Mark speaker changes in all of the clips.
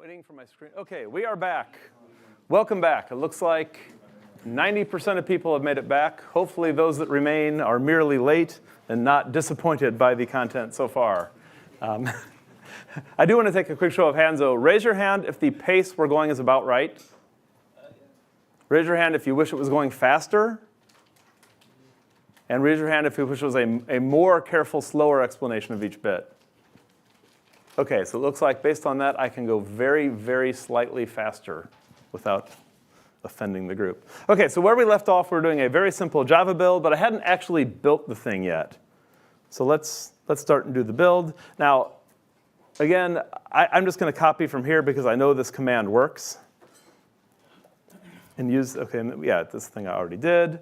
Speaker 1: Waiting for my screen. Okay, we are back. Welcome back. It looks like 90% of people have made it back. Hopefully those that remain are merely late and not disappointed by the content so far. I do want to take a quick show of hands, though. Raise your hand if the pace we're going is about right. Raise your hand if you wish it was going faster. And raise your hand if you wish it was a more careful, slower explanation of each bit. OK, so it looks like based on that, I can go very, very slightly faster without offending the group. OK, so where we left off, we're doing a very simple Java build, but I hadn't actually built the thing yet. So let's start and do the build. Now, again, I'm just going to copy from here because I know this command works. And use, OK, yeah, this thing I already did.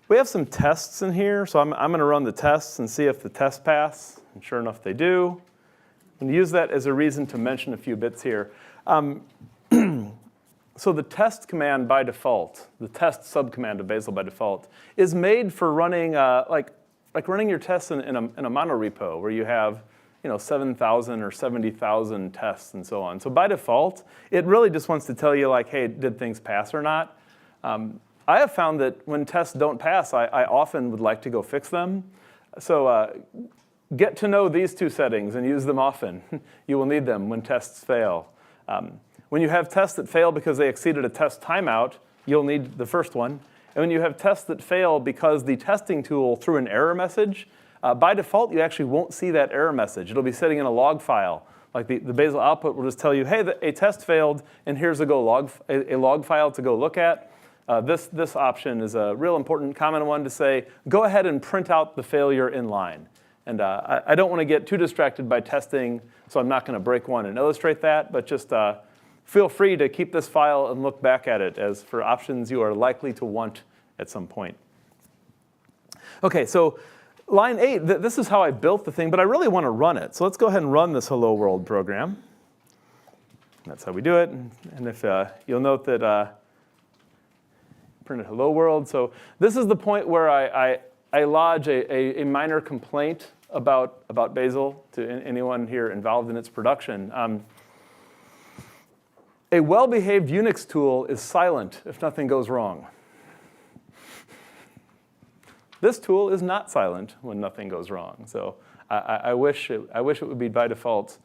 Speaker 1: We have some tests in here, so I'm going to run the tests and see if the tests pass. And sure enough, they do. And use that as a reason to mention a few bits here. So the test command by default, the test subcommand of Bazel by default, is made for running like running your tests in a monorepo where you have 7,000 or 70,000 tests and so on. So by default, it really just wants to tell you like, hey, did things pass or not? I have found that when tests don't pass, I often would like to go fix them. So get to know these two settings and use them often. You will need them when tests fail. When you have tests that fail because they exceeded a test timeout, you'll need the first one. And when you have tests that fail because the testing tool threw an error message, by default, you actually won't see that error message. It'll be sitting in a log file. Like the Bazel output will just tell you, hey, a test failed, and here's a log file to go look at. This option is a real important common one to say, go ahead and print out the failure in line. And I don't want to get too distracted by testing, so I'm not going to break one and illustrate that. But just feel free to keep this file and look back at it as for options you are likely to want at some point. OK, so line 8, this is how I built the thing. But I really want to run it. So let's go ahead and run this hello world program. That's how we do it. And if you'll note that printed hello world. So this is the point where I lodge a minor complaint about Bazel to anyone here involved in its production. A well-behaved Unix tool is silent if nothing goes wrong. This tool is not silent when nothing goes wrong. So I wish it would be by default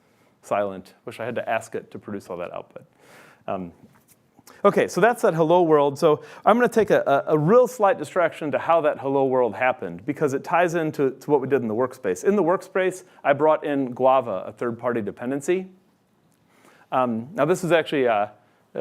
Speaker 1: silent. Wish I had to ask it to produce all that output. OK, so that's that hello world. So I'm going to take a real slight distraction to how that hello world happened, because it ties into what we did in the workspace. In the workspace, I brought in Guava, a third-party dependency. Now, this is actually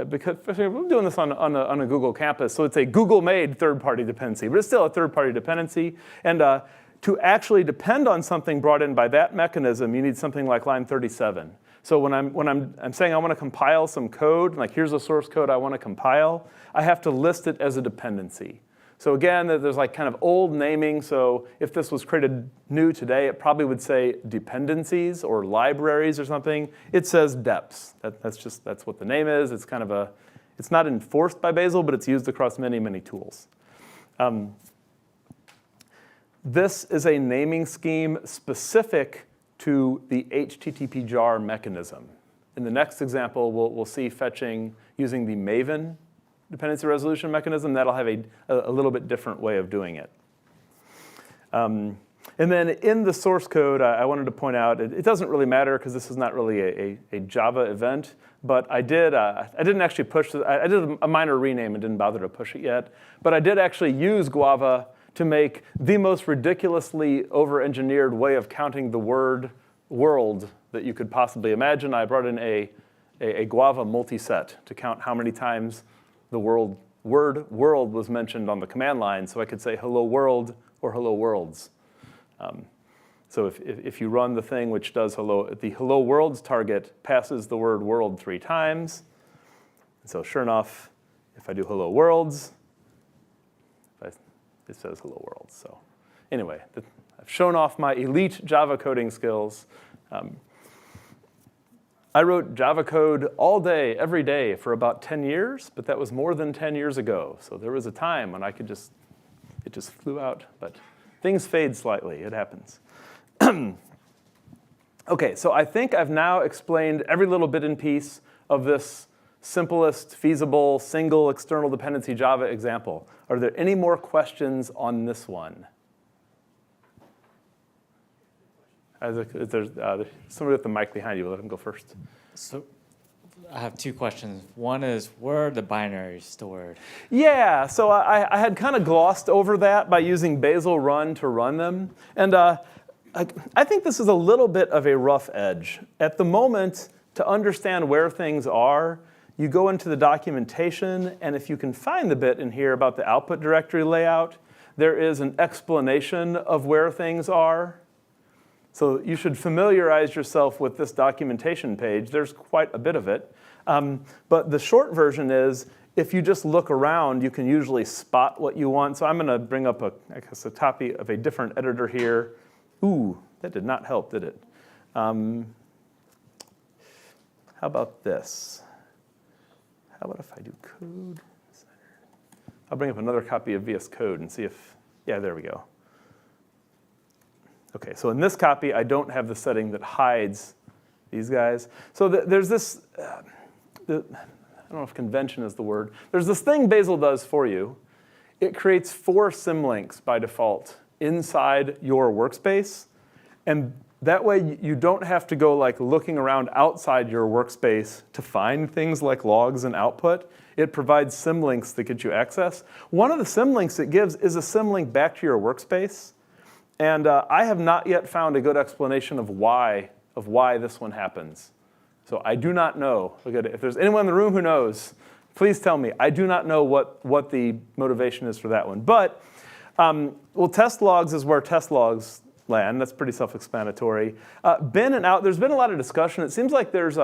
Speaker 1: because we're doing this on a Google campus, so it's a Google-made third-party dependency, but it's still a third-party dependency. And to actually depend on something brought in by that mechanism, you need something like line 37. So when I'm saying I want to compile some code, like here's a source code I want to compile, I have to list it as a dependency. So again, there's like kind of old naming. So if this was created new today, it probably would say dependencies or libraries or something. It says deps. That's what the name is. It's kind of it's not enforced by Bazel, but it's used across many, many tools. This is a naming scheme specific to the HTTP jar mechanism. In the next example, we'll see fetching using the Maven dependency resolution mechanism. That'll have a little bit different way of doing it. And then in the source code, I wanted to point out, it doesn't really matter because this is not really a Java event. But I didn't actually push it. I did a minor rename and didn't bother to push it yet. But I did actually use Guava to make the most ridiculously over-engineered way of counting the word world that you could possibly imagine. I brought in a Guava multiset to count how many times the word world was mentioned on the command line, so I could say hello world or hello worlds. So if you run the thing which does the hello worlds target passes the word world 3 times. And so sure enough, if I do hello worlds, it says hello world. So anyway, I've shown off my elite Java coding skills. I wrote Java code all day, every day for about 10 years, but that was more than 10 years ago. So there was a time when it just flew out. But things fade slightly. It happens. Okay, so I think I've now explained every little bit and piece of this simplest, feasible, single external dependency Java example. Are there any more questions on this one? There's somebody with the mic behind you. We'll let him go first.
Speaker 2: So I have two questions. One is, where are the binaries stored?
Speaker 1: Yeah, so I had kind of glossed over that by using Bazel run to run them. And I think this is a little bit of a rough edge. At the moment, to understand where things are, you go into the documentation, and if you can find the bit in here about the output directory layout, there is an explanation of where things are. So you should familiarize yourself with this documentation page. There's quite a bit of it. But the short version is, if you just look around, you can usually spot what you want. So I'm going to bring up, I guess, a copy of a different editor here. Ooh, that did not help, did it? How about this? How about if I do code? I'll bring up another copy of VS Code and see if, yeah, there we go. Okay, so in this copy, I don't have the setting that hides these guys. So there's this, I don't know if convention is the word. There's this thing Bazel does for you. It creates 4 symlinks by default inside your workspace. And that way, you don't have to go like looking around outside your workspace to find things like logs and output. It provides symlinks that get you access. One of the symlinks it gives is a symlink back to your workspace. And I have not yet found a good explanation of why this one happens. So I do not know. If there's anyone in the room who knows, please tell me. I do not know what the motivation is for that one. But, well, test logs is where test logs land. That's pretty self-explanatory. Bin and out, there's been a lot of discussion. It seems like there's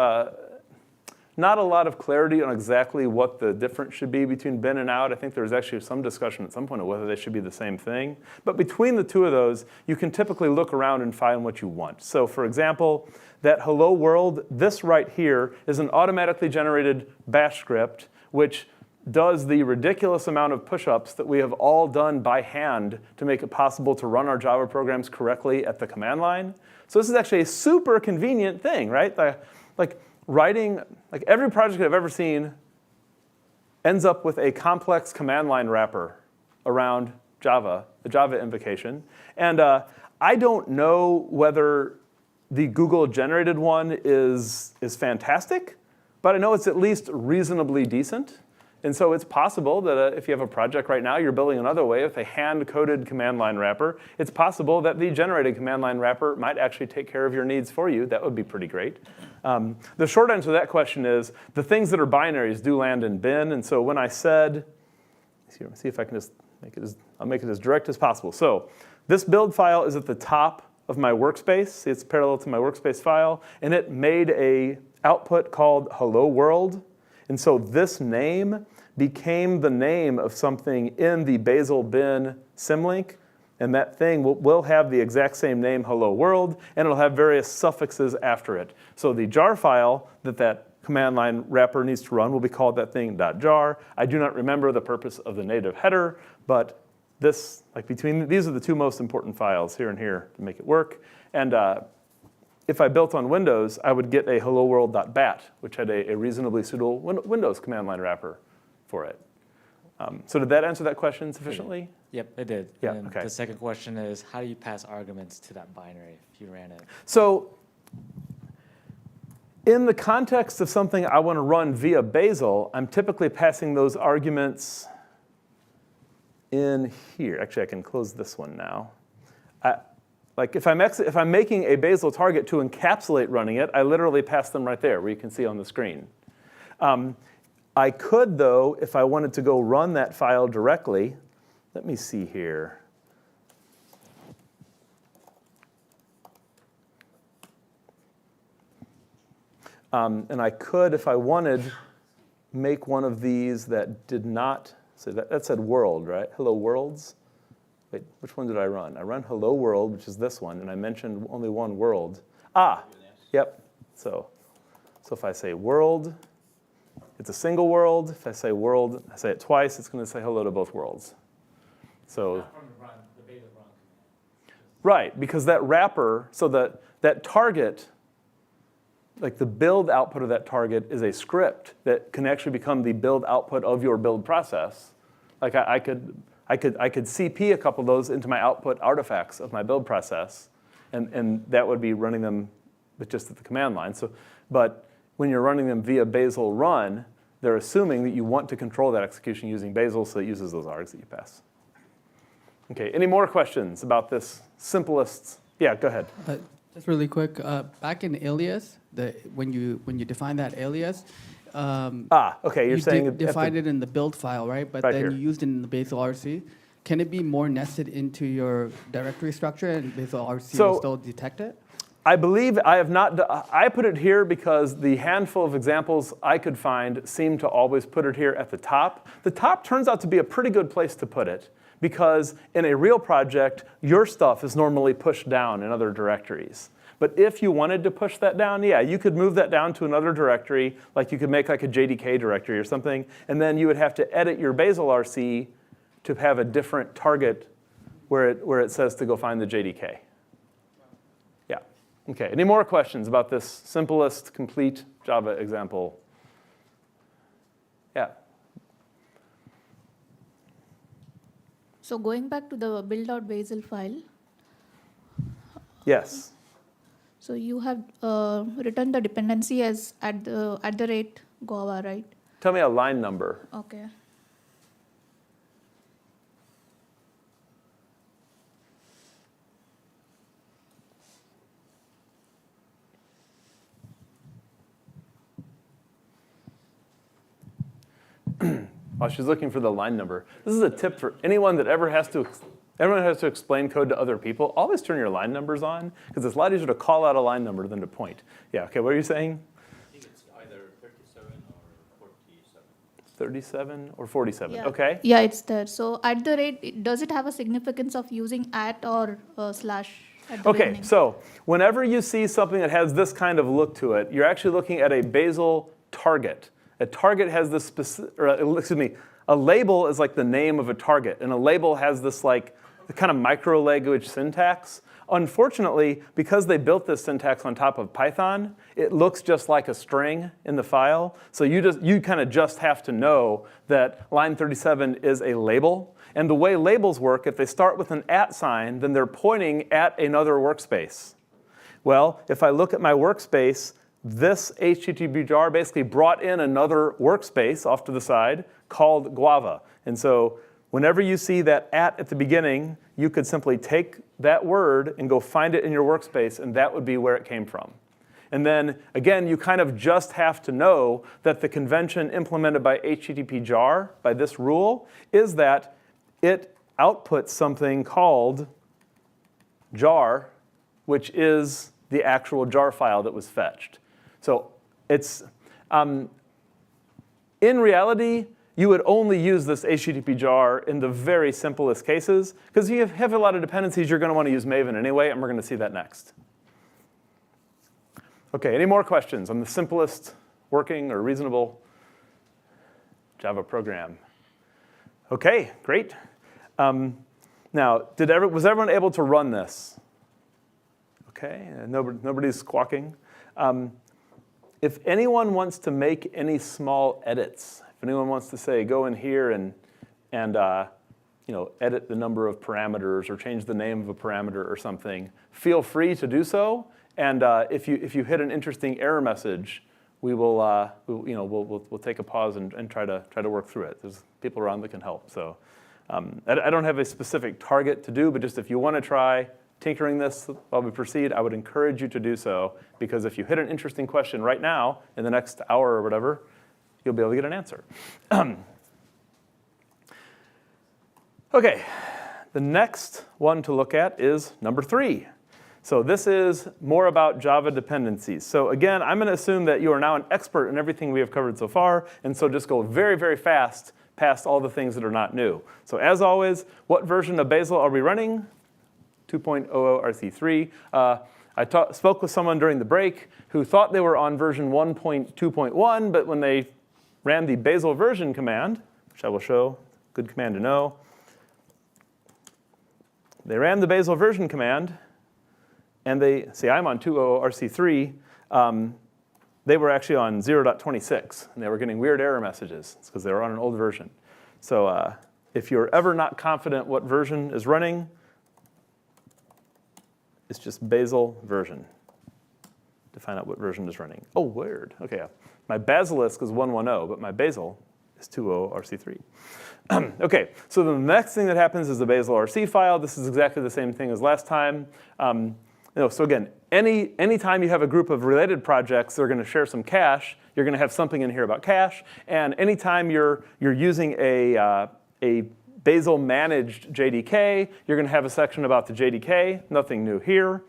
Speaker 1: not a lot of clarity on exactly what the difference should be between bin and out. I think there's actually some discussion at some point of whether they should be the same thing. But between the two of those, you can typically look around and find what you want. So for example, that hello world, this right here is an automatically generated bash script, which does the ridiculous amount of push-ups that we have all done by hand to make it possible to run our Java programs correctly at the command line. So this is actually a super convenient thing, right? Writing, like every project I've ever seen ends up with a complex command line wrapper around Java, the Java invocation. And I don't know whether the Google-generated one is fantastic, but I know it's at least reasonably decent. And so it's possible that if you have a project right now, you're building another way with a hand-coded command line wrapper, it's possible that the generated command line wrapper might actually take care of your needs for you. That would be pretty great. The short answer to that question is the things that are binaries do land in bin. And so when I said, see if I can just make it I'll make it as direct as possible. So this build file is at the top of my workspace. See, it's parallel to my workspace file. And it made a output called hello world. And so this name became the name of something in the Bazel bin symlink. And that thing will have the exact same name, hello world, and it'll have various suffixes after it. So the jar file that command line wrapper needs to run will be called that thing .jar. I do not remember the purpose of the native header, but this, these are the two most important files here and here to make it work. And if I built on Windows, I would get a hello world.bat, which had a reasonably suitable Windows command line wrapper for it. So did that answer that question sufficiently?
Speaker 2: Yep, it did.
Speaker 1: Yeah,
Speaker 2: and
Speaker 1: okay.
Speaker 2: The second question is, how do you pass arguments to that binary if you ran it?
Speaker 1: So in the context of something I want to run via Bazel, I'm typically passing those arguments in here. Actually, I can close this one now. Like if I'm making a Bazel target to encapsulate running it, I literally pass them right there, where you can see on the screen. I could, though, if I wanted to go run that file directly, let me see here. And I could, if I wanted, make one of these that did not, so that said world, right? Hello worlds. Wait, which one did I run? I run hello world, which is this one, and I mentioned only one world. Yep. So if I say world, it's a single world. If I say world, I say it twice, it's going to say hello to both worlds. So
Speaker 2: Not from the Bazel run command.
Speaker 1: Right, because that wrapper, so that target, like the build output of that target is a script that can actually become the build output of your build process. Like I could CP a couple of those into my output artifacts of my build process, and that would be running them with just at the command line. So, but when you're running them via Bazel run, they're assuming that you want to control that execution using Bazel, so it uses those args that you pass. Okay, any more questions about this simplest? Yeah, go ahead.
Speaker 3: Just really quick, back in alias, when you define that alias,
Speaker 1: okay, you're saying
Speaker 3: defined it in the build file, right? But
Speaker 1: right
Speaker 3: then
Speaker 1: here.
Speaker 3: you used it in the Bazel RC. Can it be more nested into your directory structure, and Bazel RC will still detect it?
Speaker 1: I believe I have not. I put it here because the handful of examples I could find seem to always put it here at the top. The top turns out to be a pretty good place to put it, because in a real project, your stuff is normally pushed down in other directories. But if you wanted to push that down, yeah, you could move that down to another directory, like you could make like a JDK directory or something, and then you would have to edit your Bazel RC to have a different target where it says to go find the JDK. Yeah, okay, any more questions about this simplest, complete Java example? Yeah.
Speaker 4: So going back to the build.bazel file.
Speaker 1: Yes.
Speaker 4: So you have written the dependency as at the rate Guava, right?
Speaker 1: Tell me a line number.
Speaker 4: Okay.
Speaker 1: While she's looking for the line number, this is a tip for anyone that ever has to explain code to other people. Always turn your line numbers on, because it's a lot easier to call out a line number than to point. Yeah, okay, what are you saying?
Speaker 5: I think it's either 37 or 47.
Speaker 1: 37 or 47,
Speaker 4: Yeah.
Speaker 1: okay.
Speaker 4: Yeah, it's there. So at the rate, does it have a significance of using at or slash at the
Speaker 1: Okay,
Speaker 4: beginning?
Speaker 1: so whenever you see something that has this kind of look to it, you're actually looking at a Bazel target. A target has this specific, a label is like the name of a target, and a label has this like kind of micro language syntax. Unfortunately, because they built this syntax on top of Python, it looks just like a string in the file. So you kind of just have to know that line 37 is a label. And the way labels work, if they start with an @ sign, then they're pointing at another workspace. Well, if I look at my workspace, this HTTP jar basically brought in another workspace off to the side called Guava. And so whenever you see that at the beginning, you could simply take that word and go find it in your workspace, and that would be where it came from. And then, again, you kind of just have to know that the convention implemented by HTTP jar, by this rule, is that it outputs something called jar, which is the actual jar file that was fetched. So it's, in reality, you would only use this HTTP jar in the very simplest cases, because you have a lot of dependencies, you're going to want to use Maven anyway, and we're going to see that next. Okay, any more questions on the simplest working or reasonable Java program? Okay, great. Now, was everyone able to run this? Okay, nobody's squawking. If anyone wants to make any small edits, if anyone wants to say, go in here and edit the number of parameters or change the name of a parameter or something, feel free to do so. And if you hit an interesting error message, we'll take a pause and try to work through it. There's people around that can help. So I don't have a specific target to do, but just if you want to try tinkering this while we proceed, I would encourage you to do so, because if you hit an interesting question right now, in the next hour or whatever, you'll be able to get an answer. Okay, the next one to look at is number 3. So this is more about Java dependencies. So again, I'm going to assume that you are now an expert in everything we have covered so far, and so just go very, very fast past all the things that are not new. So as always, what version of Bazel are we running? 2.00 RC3. I spoke with someone during the break who thought they were on version 1.2.1, but when they ran the Bazel version command, which I will show, good command to know, they ran the Bazel version command, and they, see, I'm on 2.0 RC3. They were actually on 0.26, and they were getting weird error messages. It's because they were on an old version. So if you're ever not confident what version is running, it's just Bazel version to find out what version is running. Oh, weird. OK, yeah. My Basilisk is 1.10, but my Bazel is 2.0 RC3. OK, so the next thing that happens is the Bazel RC file. This is exactly the same thing as last time. So again, anytime you have a group of related projects that are going to share some cache, you're going to have something in here about cache. And anytime you're using a Bazel managed JDK, you're going to have a section about the JDK. Nothing new here.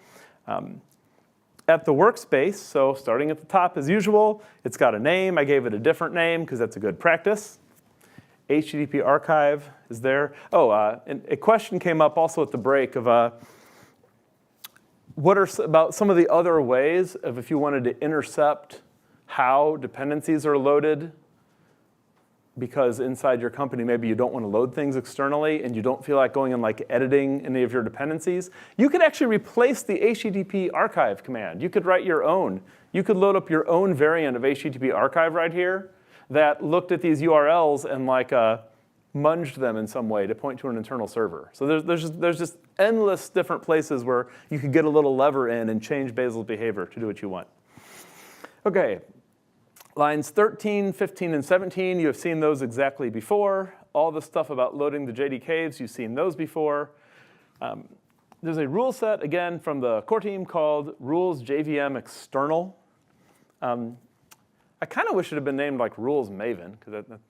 Speaker 1: At the workspace, so starting at the top as usual, it's got a name. I gave it a different name because that's a good practice. HTTP archive is there. Oh, and a question came up also at the break of what are about some of the other ways of if you wanted to intercept how dependencies are loaded, because inside your company maybe you don't want to load things externally and you don't feel like going and like editing any of your dependencies. You could actually replace the HTTP archive command. You could write your own. You could load up your own variant of HTTP archive right here that looked at these URLs and like munged them in some way to point to an internal server. So there's just endless different places where you could get a little lever in and change Bazel's behavior to do what you want. OK. Lines 13, 15, and 17, you have seen those exactly before. All the stuff about loading the JDKs, you've seen those before. There's a rule set, again, from the core team called rules JVM external. I kind of wish it had been named like rules Maven, because that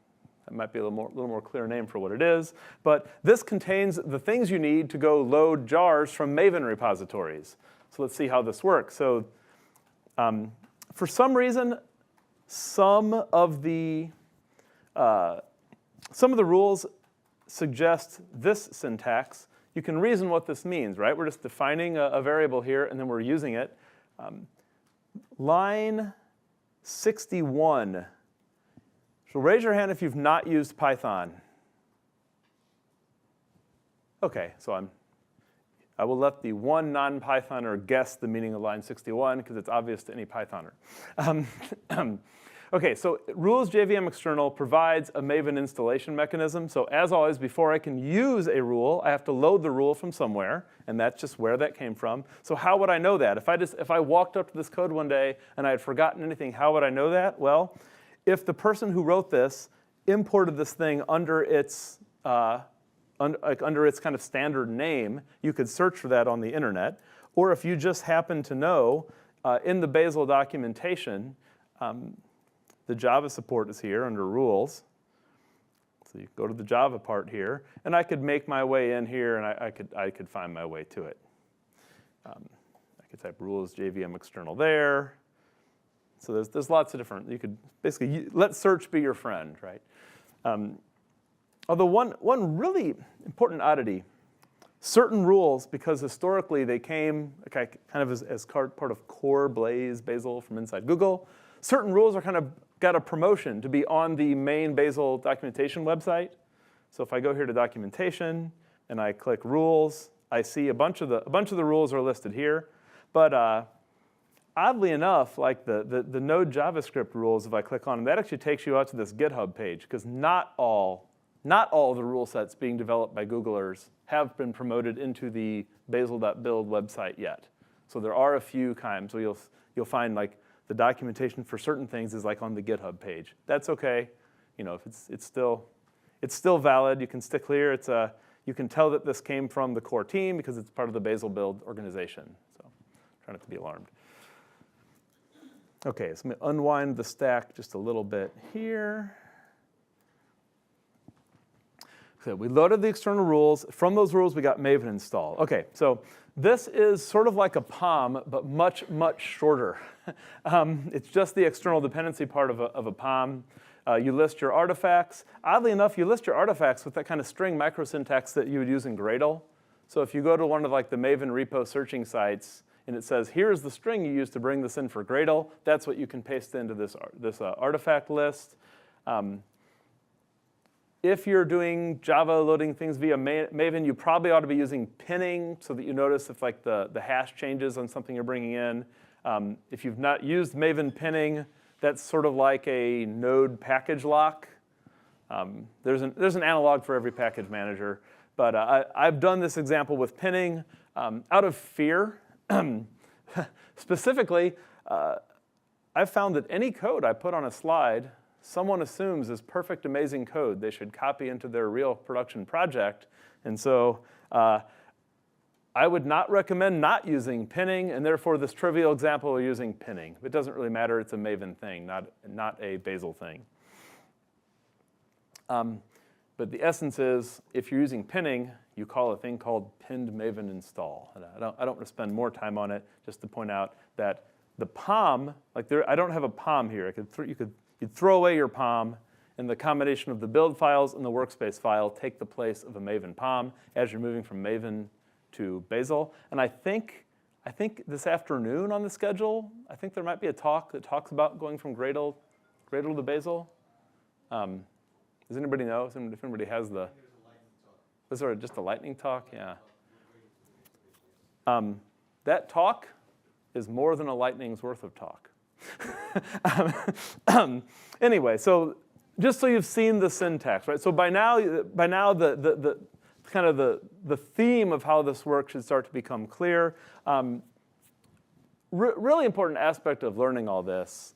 Speaker 1: might be a little more clear name for what it is. But this contains the things you need to go load jars from Maven repositories. So let's see how this works. So for some reason, some of the rules suggest this syntax. You can reason what this means, right? We're just defining a variable here, and then we're using it. Line 61. So raise your hand if you've not used Python. OK, so I will let the one non-Pythoner guess the meaning of line 61, because it's obvious to any Pythoner. OK, so rules JVM external provides a Maven installation mechanism. So as always, before I can use a rule, I have to load the rule from somewhere, and that's just where that came from. So how would I know that? If I walked up to this code one day and I had forgotten anything, how would I know that? Well, if the person who wrote this imported this thing under its kind of standard name, you could search for that on the internet. Or if you just happen to know, in the Bazel documentation, the Java support is here under rules. So you go to the Java part here, and I could make my way in here, and I could find my way to it. I could type rules JVM external there. So there's lots of different. You could basically let search be your friend, right? Although one really important oddity, certain rules, because historically they came kind of as part of core Bazel from inside Google, certain rules are kind of got a promotion to be on the main Bazel documentation website. So if I go here to documentation and I click rules, I see a bunch of the rules are listed here. But oddly enough, like the Node JavaScript rules, if I click on them, that actually takes you out to this GitHub page, because not all the rule sets being developed by Googlers have been promoted into the Bazel.build website yet. So there are a few times where you'll find like the documentation for certain things is like on the GitHub page. That's OK. If it's still valid, you can stick here. You can tell that this came from the core team because it's part of the Bazel build organization. So try not to be alarmed. OK, so I'm going to unwind the stack just a little bit here. So we loaded the external rules. From those rules, we got Maven installed. OK, so this is sort of like a POM, but much, much shorter. It's just the external dependency part of a POM. You list your artifacts. Oddly enough, you list your artifacts with that kind of string microsyntax that you would use in Gradle. So if you go to one of like the Maven repo searching sites, and it says, here's the string you used to bring this in for Gradle, that's what you can paste into this artifact list. If you're doing Java loading things via Maven, you probably ought to be using pinning so that you notice if like the hash changes on something you're bringing in. If you've not used Maven pinning, that's sort of like a node package lock. There's an analog for every package manager. But I've done this example with pinning out of fear. Specifically, I've found that any code I put on a slide, someone assumes is perfect, amazing code they should copy into their real production project. And so I would not recommend not using pinning, and therefore this trivial example of using pinning. It doesn't really matter, it's a Maven thing, not a Bazel thing. But the essence is, if you're using pinning, you call a thing called pinned Maven install. And I don't want to spend more time on it, just to point out that the POM, I don't have a POM here. You'd throw away your POM, and the combination of the build files and the workspace file take the place of a Maven POM as you're moving from Maven to Bazel. And I think this afternoon on the schedule, I think there might be a talk that talks about going from Gradle to Bazel. Does anybody know? If anybody has the... Was there just a lightning talk? Yeah. That talk is more than a lightning's worth of talk. Anyway, so just so you've seen the syntax, right? So by now the kind of the theme of how this works should start to become clear. Really important aspect of learning all this,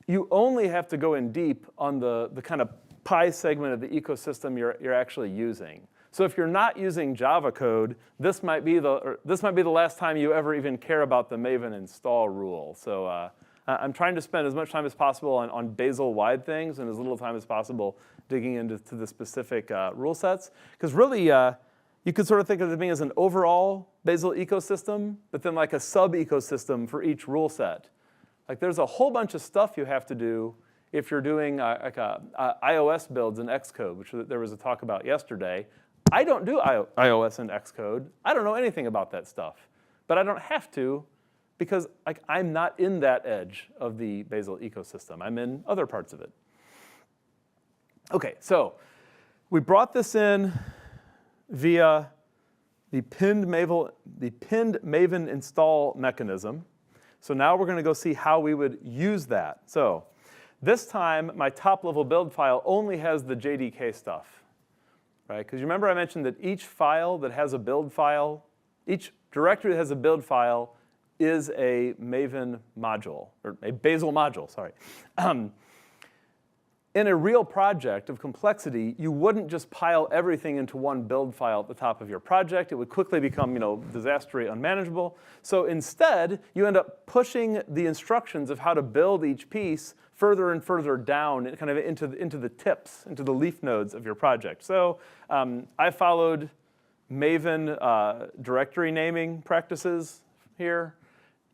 Speaker 1: you only have to go in deep on the kind of pie segment of the ecosystem you're actually using. So if you're not using Java code, this might be the last time you ever even care about the Maven install rule. So I'm trying to spend as much time as possible on Bazel-wide things and as little time as possible digging into the specific rule sets. Because really, you could sort of think of it being as an overall Bazel ecosystem, but then like a sub-ecosystem for each rule set. Like there's a whole bunch of stuff you have to do if you're doing iOS builds in Xcode, which there was a talk about yesterday. I don't do iOS in Xcode. I don't know anything about that stuff. But I don't have to because I'm not in that edge of the Bazel ecosystem. I'm in other parts of it. OK, so we brought this in via the pinned Maven install mechanism. So now we're going to go see how we would use that. So this time, my top-level build file only has the JDK stuff, right? Because you remember I mentioned that each file that has a build file, each directory that has a build file is a Maven module, or a Bazel module, sorry. In a real project of complexity, you wouldn't just pile everything into one build file at the top of your project. It would quickly become, disastrously unmanageable. So instead, you end up pushing the instructions of how to build each piece further and further down, kind of into the tips, into the leaf nodes of your project. So I followed Maven directory naming practices here.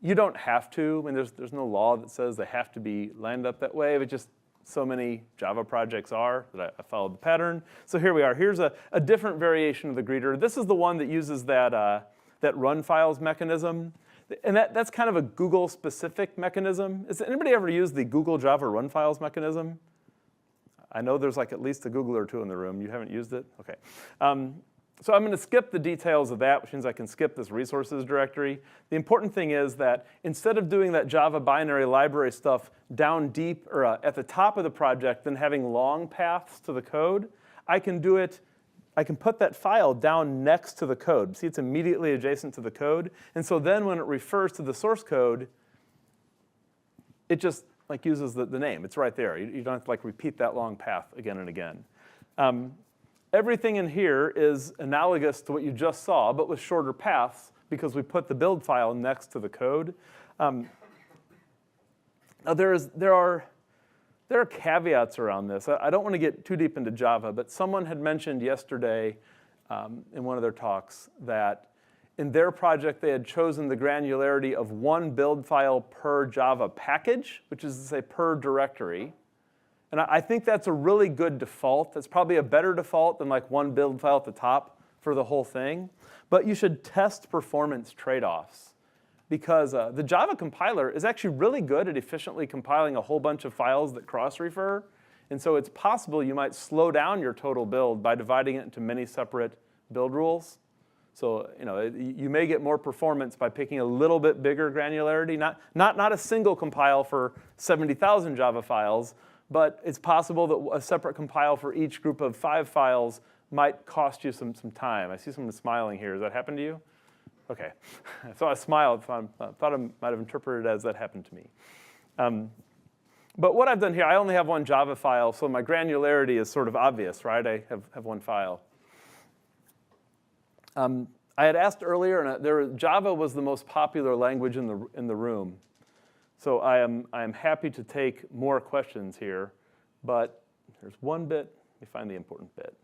Speaker 1: You don't have to. I mean, there's no law that says they have to be lined up that way, but just so many Java projects are that I followed the pattern. So here we are. Here's a different variation of the greeter. This is the one that uses that run files mechanism. And that's kind of a Google-specific mechanism. Has anybody ever used the Google Java run files mechanism? I know there's like at least a Google or two in the room. You haven't used it? OK. So I'm going to skip the details of that, which means I can skip this resources directory. The important thing is that instead of doing that Java binary library stuff down deep or at the top of the project, then having long paths to the code, I can put that file down next to the code. See, it's immediately adjacent to the code. And so then when it refers to the source code, it just uses the name. It's right there. You don't have to repeat that long path again and again. Everything in here is analogous to what you just saw, but with shorter paths because we put the build file next to the code. Now there are caveats around this. I don't want to get too deep into Java, but someone had mentioned yesterday in one of their talks that in their project they had chosen the granularity of one build file per Java package, which is to say per directory. And I think that's a really good default. That's probably a better default than one build file at the top for the whole thing. But you should test performance trade-offs. Because the Java compiler is actually really good at efficiently compiling a whole bunch of files that cross-refer. And so it's possible you might slow down your total build by dividing it into many separate build rules. So you may get more performance by picking a little bit bigger granularity, not a single compile for 70,000 Java files, but it's possible that a separate compile for each group of 5 files might cost you some time. I see someone smiling here. Does that happen to you? Okay. I saw a smile. I thought I might have interpreted it as that happened to me. But what I've done here, I only have one Java file, so my granularity is sort of obvious, right? I have one file. I had asked earlier, and Java was the most popular language in the room. So I am happy to take more questions here, but there's one bit. Let me find the important bit.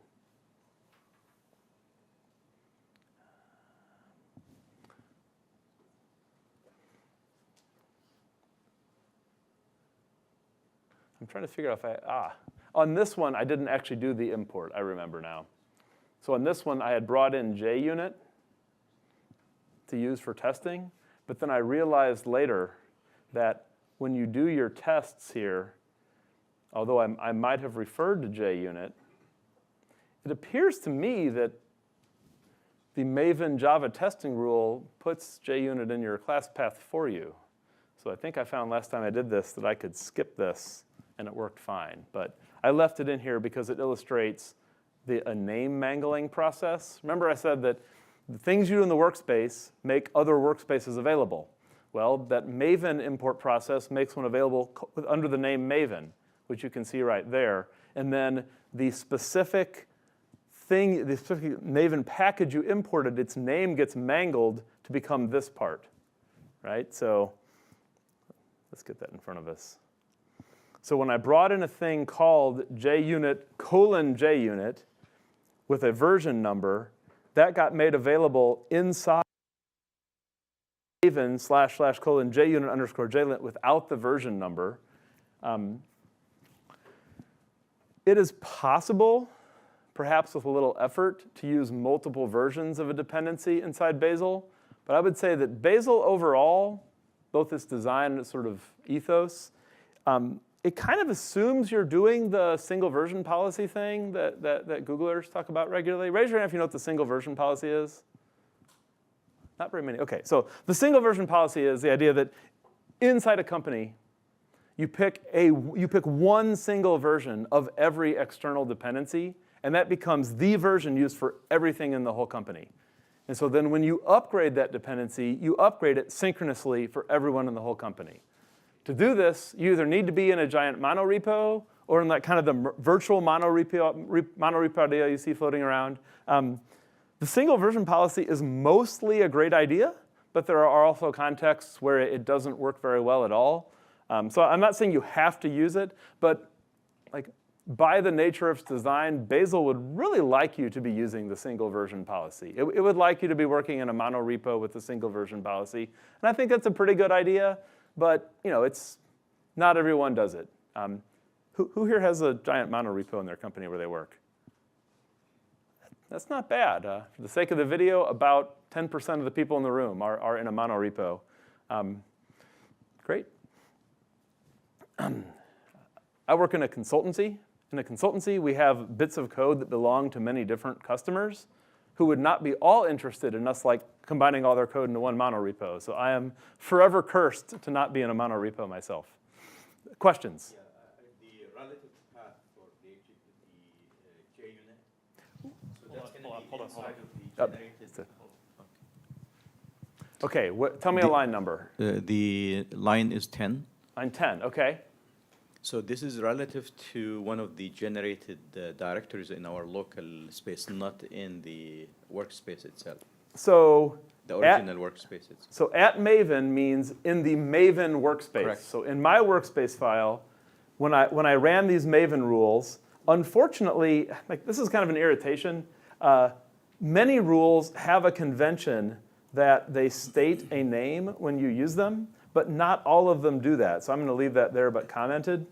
Speaker 1: I'm trying to figure out if on this one, I didn't actually do the import, I remember now. So on this one, I had brought in JUnit to use for testing, but then I realized later that when you do your tests here, although I might have referred to JUnit, it appears to me that the Maven Java testing rule puts JUnit in your class path for you. So I think I found last time I did this that I could skip this and it worked fine. But I left it in here because it illustrates a name mangling process. Remember I said that the things you do in the workspace make other workspaces available. Well, that Maven import process makes one available under the name Maven, which you can see right there. And then the specific Maven package you imported, its name gets mangled to become this part, right? So let's get that in front of us. So when I brought in a thing called JUnit::JUnit with a version number, that got made available inside Maven //:JUnit_JUnit without the version number. It is possible, perhaps with a little effort, to use multiple versions of a dependency inside Bazel. But I would say that Bazel overall, both its design and its sort of ethos, it kind of assumes you're doing the single version policy thing that Googlers talk about regularly. Raise your hand if you know what the single version policy is. Not very many. OK, so the single version policy is the idea that inside a company, you pick one single version of every external dependency, and that becomes the version used for everything in the whole company. And so then when you upgrade that dependency, you upgrade it synchronously for everyone in the whole company. To do this, you either need to be in a giant monorepo or in that kind of the virtual monorepo idea you see floating around. The single version policy is mostly a great idea, but there are also contexts where it doesn't work very well at all. So I'm not saying you have to use it, but by the nature of its design, Bazel would really like you to be using the single version policy. It would like you to be working in a monorepo with the single version policy. And I think that's a pretty good idea. But it's not everyone does it. Who here has a giant monorepo in their company where they work? That's not bad. For the sake of the video, about 10% of the people in the room are in a monorepo. Great. I work in a consultancy. In a consultancy, we have bits of code that belong to many different customers who would not be all interested in us combining all their code into one monorepo. So I am forever cursed to not be in a monorepo myself. Questions?
Speaker 5: Yeah, the relative path for the JUnit. So that's going to be inside of the generated.
Speaker 1: OK, tell me a line number.
Speaker 5: The line is 10.
Speaker 1: Line 10, OK.
Speaker 5: So this is relative to one of the generated directories in our local space, not in the workspace itself.
Speaker 1: So
Speaker 5: the original workspace itself.
Speaker 1: So at Maven means in the Maven workspace.
Speaker 5: Correct.
Speaker 1: So in my workspace file, when I ran these Maven rules, unfortunately, this is kind of an irritation. Many rules have a convention that they state a name when you use them, but not all of them do that. So I'm going to leave that there, but commented.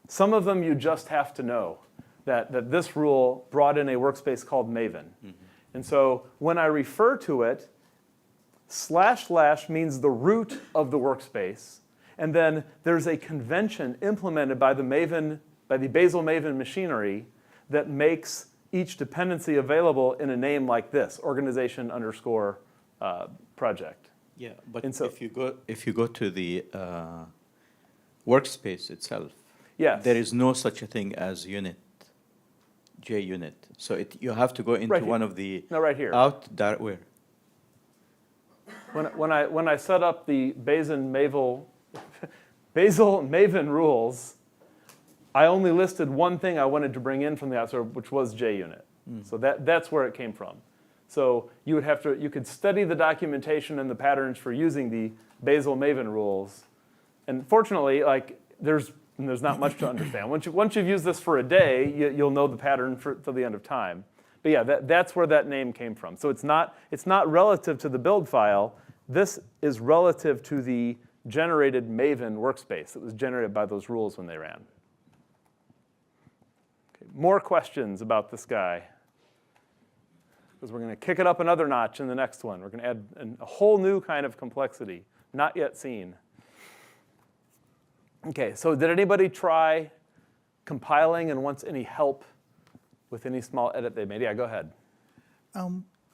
Speaker 1: Some of them you just have to know that this rule brought in a workspace called Maven. Mm-hmm. And so when I refer to it, // means the root of the workspace. And then there's a convention implemented by the Bazel Maven machinery that makes each dependency available in a name like this, organization underscore project.
Speaker 5: Yeah, but
Speaker 1: And so-
Speaker 5: if you go to the workspace itself,
Speaker 1: Yes.
Speaker 5: there is no such a thing as unit, JUnit. So you have to go into
Speaker 1: Right here.
Speaker 5: one of the
Speaker 1: No, right here.
Speaker 5: where?
Speaker 1: When I set up the Bazel Maven rules, I only listed one thing I wanted to bring in from the outside, which was JUnit. So that's where it came from. So you could study the documentation and the patterns for using the Bazel Maven rules. And fortunately, like there's not much to understand. Once you've used this for a day, you'll know the pattern till the end of time. But yeah, that's where that name came from. So it's not relative to the build file. This is relative to the generated Maven workspace that was generated by those rules when they ran. Okay, more questions about this guy? Because we're going to kick it up another notch in the next one. We're going to add a whole new kind of complexity, not yet seen. Okay, so did anybody try compiling and wants any help with any small edit they made? Yeah, go ahead.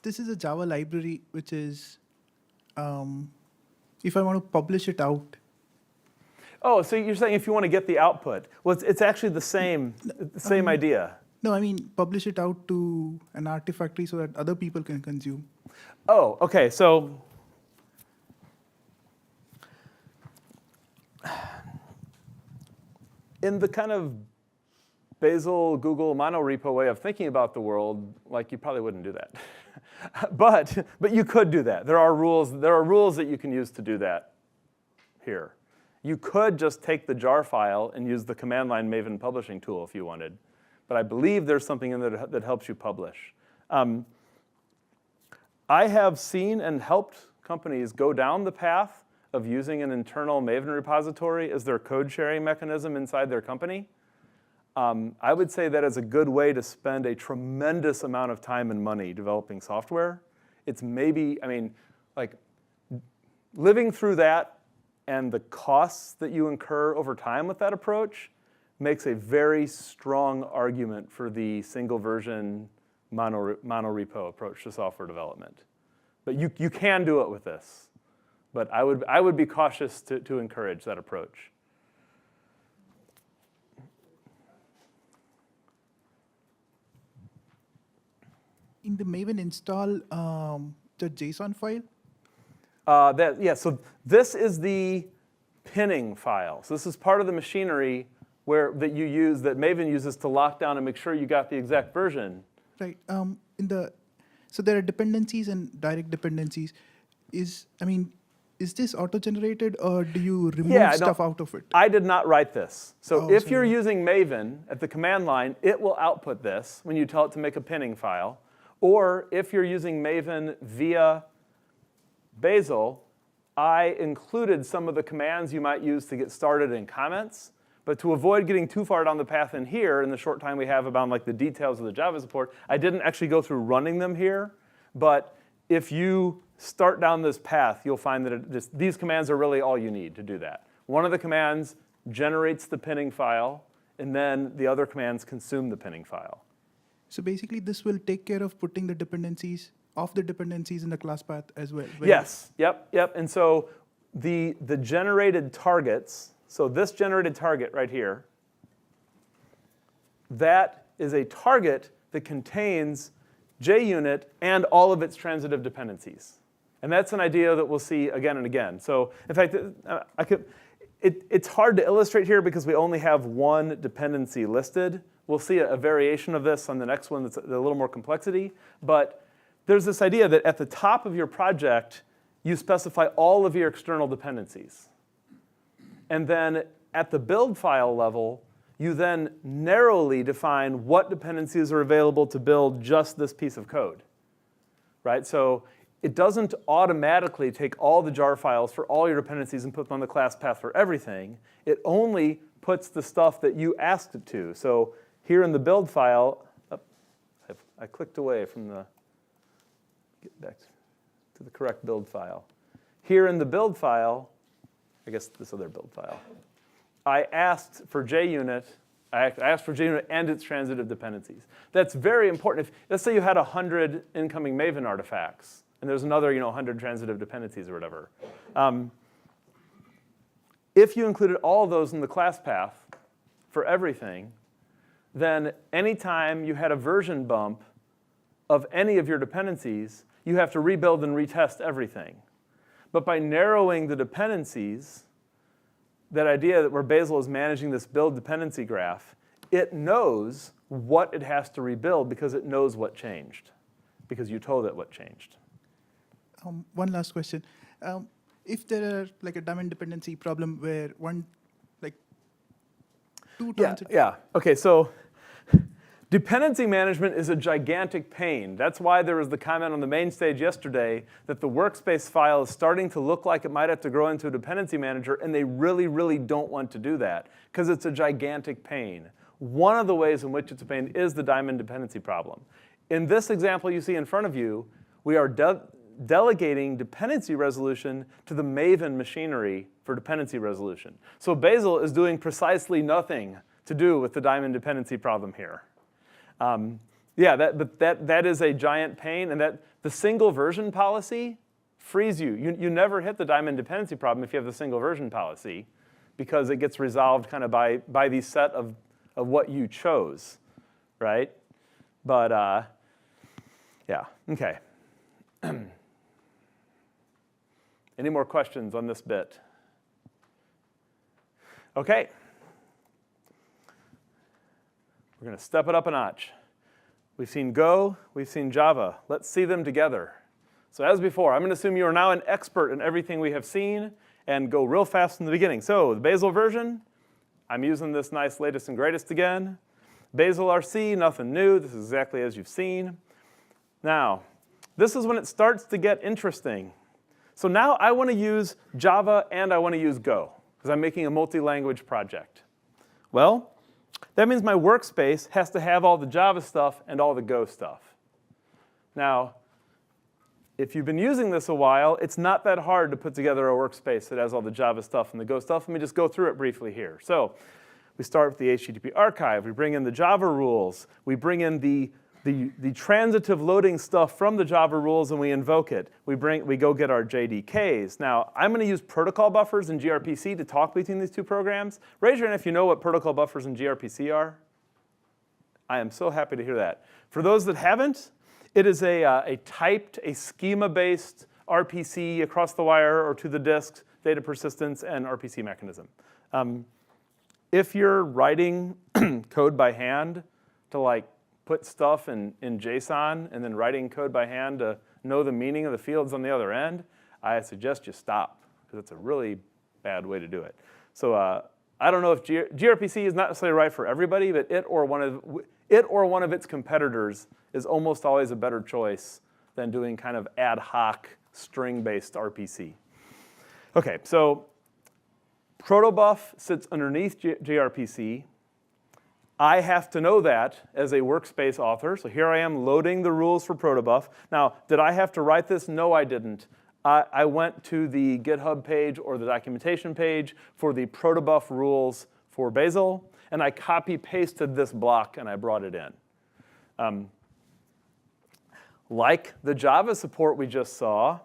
Speaker 6: This is a Java library, which is, if I want to publish it out.
Speaker 1: Oh, so you're saying if you want to get the output. Well, it's actually the same idea.
Speaker 6: No, I mean, publish it out to an Artifactory so that other people can consume.
Speaker 1: Oh, okay, so in the kind of Bazel, Google monorepo way of thinking about the world, like you probably wouldn't do that. but you could do that. There are rules that you can use to do that here. You could just take the jar file and use the command line Maven publishing tool if you wanted. But I believe there's something in there that helps you publish. I have seen and helped companies go down the path of using an internal Maven repository as their code sharing mechanism inside their company. I would say that is a good way to spend a tremendous amount of time and money developing software. It's maybe, I mean, like living through that and the costs that you incur over time with that approach makes a very strong argument for the single version monorepo approach to software development. But you can do it with this. But I would be cautious to encourage that approach.
Speaker 6: In the Maven install, the JSON file.
Speaker 1: So this is the pinning file. So this is part of the machinery that Maven uses to lock down and make sure you got the exact version.
Speaker 6: Right. So there are dependencies and direct dependencies. Is this auto-generated or do you remove stuff out of it?
Speaker 1: I did not write this. So if
Speaker 6: so
Speaker 1: you're using Maven at the command line, it will output this when you tell it to make a pinning file. Or if you're using Maven via Bazel, I included some of the commands you might use to get started in comments. But to avoid getting too far down the path in here, in the short time we have about like the details of the Java support, I didn't actually go through running them here. But if you start down this path, you'll find that these commands are really all you need to do that. One of the commands generates the pinning file, and then the other commands consume the pinning file.
Speaker 6: So basically, this will take care of putting the dependencies in the class path as well.
Speaker 1: Yes. Yep. And so the generated targets. So this generated target right here, that is a target that contains JUnit and all of its transitive dependencies. And that's an idea that we'll see again and again. So in fact, it's hard to illustrate here because we only have one dependency listed. We'll see a variation of this on the next one that's a little more complexity. But there's this idea that at the top of your project, you specify all of your external dependencies. And then at the build file level, you then narrowly define what dependencies are available to build just this piece of code. Right? So it doesn't automatically take all the jar files for all your dependencies and put them on the class path for everything. It only puts the stuff that you asked it to. So here in the build file, I clicked away from the, get back to the correct build file. Here in the build file, I guess this other build file. I asked for JUnit. I asked for JUnit and its transitive dependencies. That's very important. If, let's say you had 100 incoming Maven artifacts, and there's another 100 transitive dependencies or whatever. If you included all of those in the class path for everything, then anytime you had a version bump of any of your dependencies, you have to rebuild and retest everything. But by narrowing the dependencies, that idea that where Bazel is managing this build dependency graph, it knows what it has to rebuild because it knows what changed, because you told it what changed.
Speaker 6: One last question. If there are like a diamond dependency problem where two transitive.
Speaker 1: Yeah. Okay, so dependency management is a gigantic pain. That's why there was the comment on the main stage yesterday that the workspace file is starting to look like it might have to grow into a dependency manager, and they really, really don't want to do that because it's a gigantic pain. One of the ways in which it's a pain is the diamond dependency problem. In this example you see in front of you, we are delegating dependency resolution to the Maven machinery for dependency resolution. So Bazel is doing precisely nothing to do with the diamond dependency problem here. That is a giant pain, and that the single version policy frees you. You never hit the diamond dependency problem if you have the single version policy, because it gets resolved kind of by the set of what you chose, right? But yeah, okay. Any more questions on this bit? Okay. We're going to step it up a notch. We've seen Go, we've seen Java. Let's see them together. So as before, I'm going to assume you are now an expert in everything we have seen and go real fast in the beginning. So the Bazel version, I'm using this nice latest and greatest again. Bazel RC, nothing new. This is exactly as you've seen. Now, this is when it starts to get interesting. So now I want to use Java and I want to use Go because I'm making a multi-language project. Well, that means my workspace has to have all the Java stuff and all the Go stuff. Now, if you've been using this a while, it's not that hard to put together a workspace that has all the Java stuff and the Go stuff. Let me just go through it briefly here. So we start with the HTTP archive. We bring in the Java rules. We bring in the transitive loading stuff from the Java rules, and we invoke it. We go get our JDKs. Now, I'm going to use protocol buffers and gRPC to talk between these two programs. Raise your hand if you know what protocol buffers and gRPC are. I am so happy to hear that. For those that haven't, it is a typed, a schema-based RPC across the wire or to the disk, data persistence, and RPC mechanism. If you're writing code by hand to put stuff in JSON and then writing code by hand to know the meaning of the fields on the other end, I suggest you stop, because it's a really bad way to do it. So I don't know if gRPC is not necessarily right for everybody, but it or one of its competitors is almost always a better choice than doing kind of ad hoc string-based RPC. Okay, so protobuf sits underneath gRPC. I have to know that as a workspace author. So here I am loading the rules for protobuf. Now, did I have to write this? No, I didn't. I went to the GitHub page or the documentation page for the protobuf rules for Bazel, and I copy-pasted this block, and I brought it in. Like the Java support we just saw,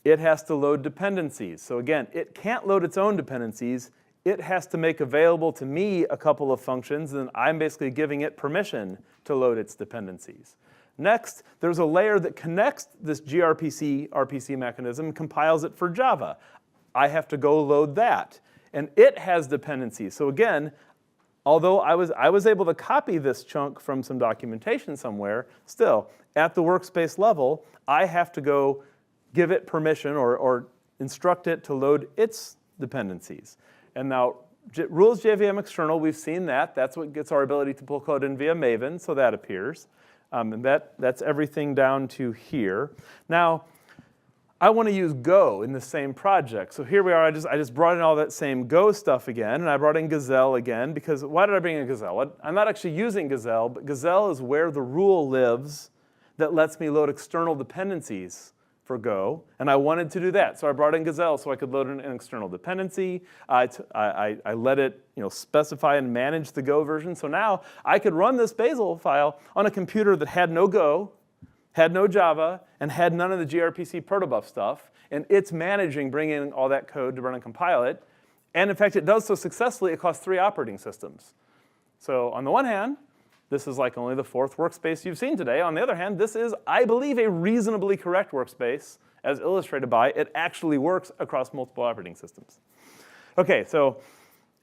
Speaker 1: it has to load dependencies. So again, it can't load its own dependencies. It has to make available to me a couple of functions, and I'm basically giving it permission to load its dependencies. Next, there's a layer that connects this gRPC RPC mechanism, compiles it for Java. I have to go load that, and it has dependencies. So again, although I was able to copy this chunk from some documentation somewhere, still, at the workspace level, I have to go give it permission or instruct it to load its dependencies. And now, rules JVM external, we've seen that. That's what gets our ability to pull code in via Maven, so that appears. And that's everything down to here. Now, I want to use Go in the same project. So here we are. I just brought in all that same Go stuff again, and I brought in Gazelle again, because why did I bring in Gazelle? I'm not actually using Gazelle, but Gazelle is where the rule lives that lets me load external dependencies for Go, and I wanted to do that. So I brought in Bazel so I could load an external dependency. I let it specify and manage the Go version. So now I could run this Bazel file on a computer that had no Go, had no Java, and had none of the gRPC protobuf stuff. And it's managing bringing all that code to run and compile it. And in fact, it does so successfully across 3 operating systems. So on the one hand, this is like only the 4th workspace you've seen today. On the other hand, this is, I believe, a reasonably correct workspace, as illustrated by it actually works across multiple operating systems. OK, so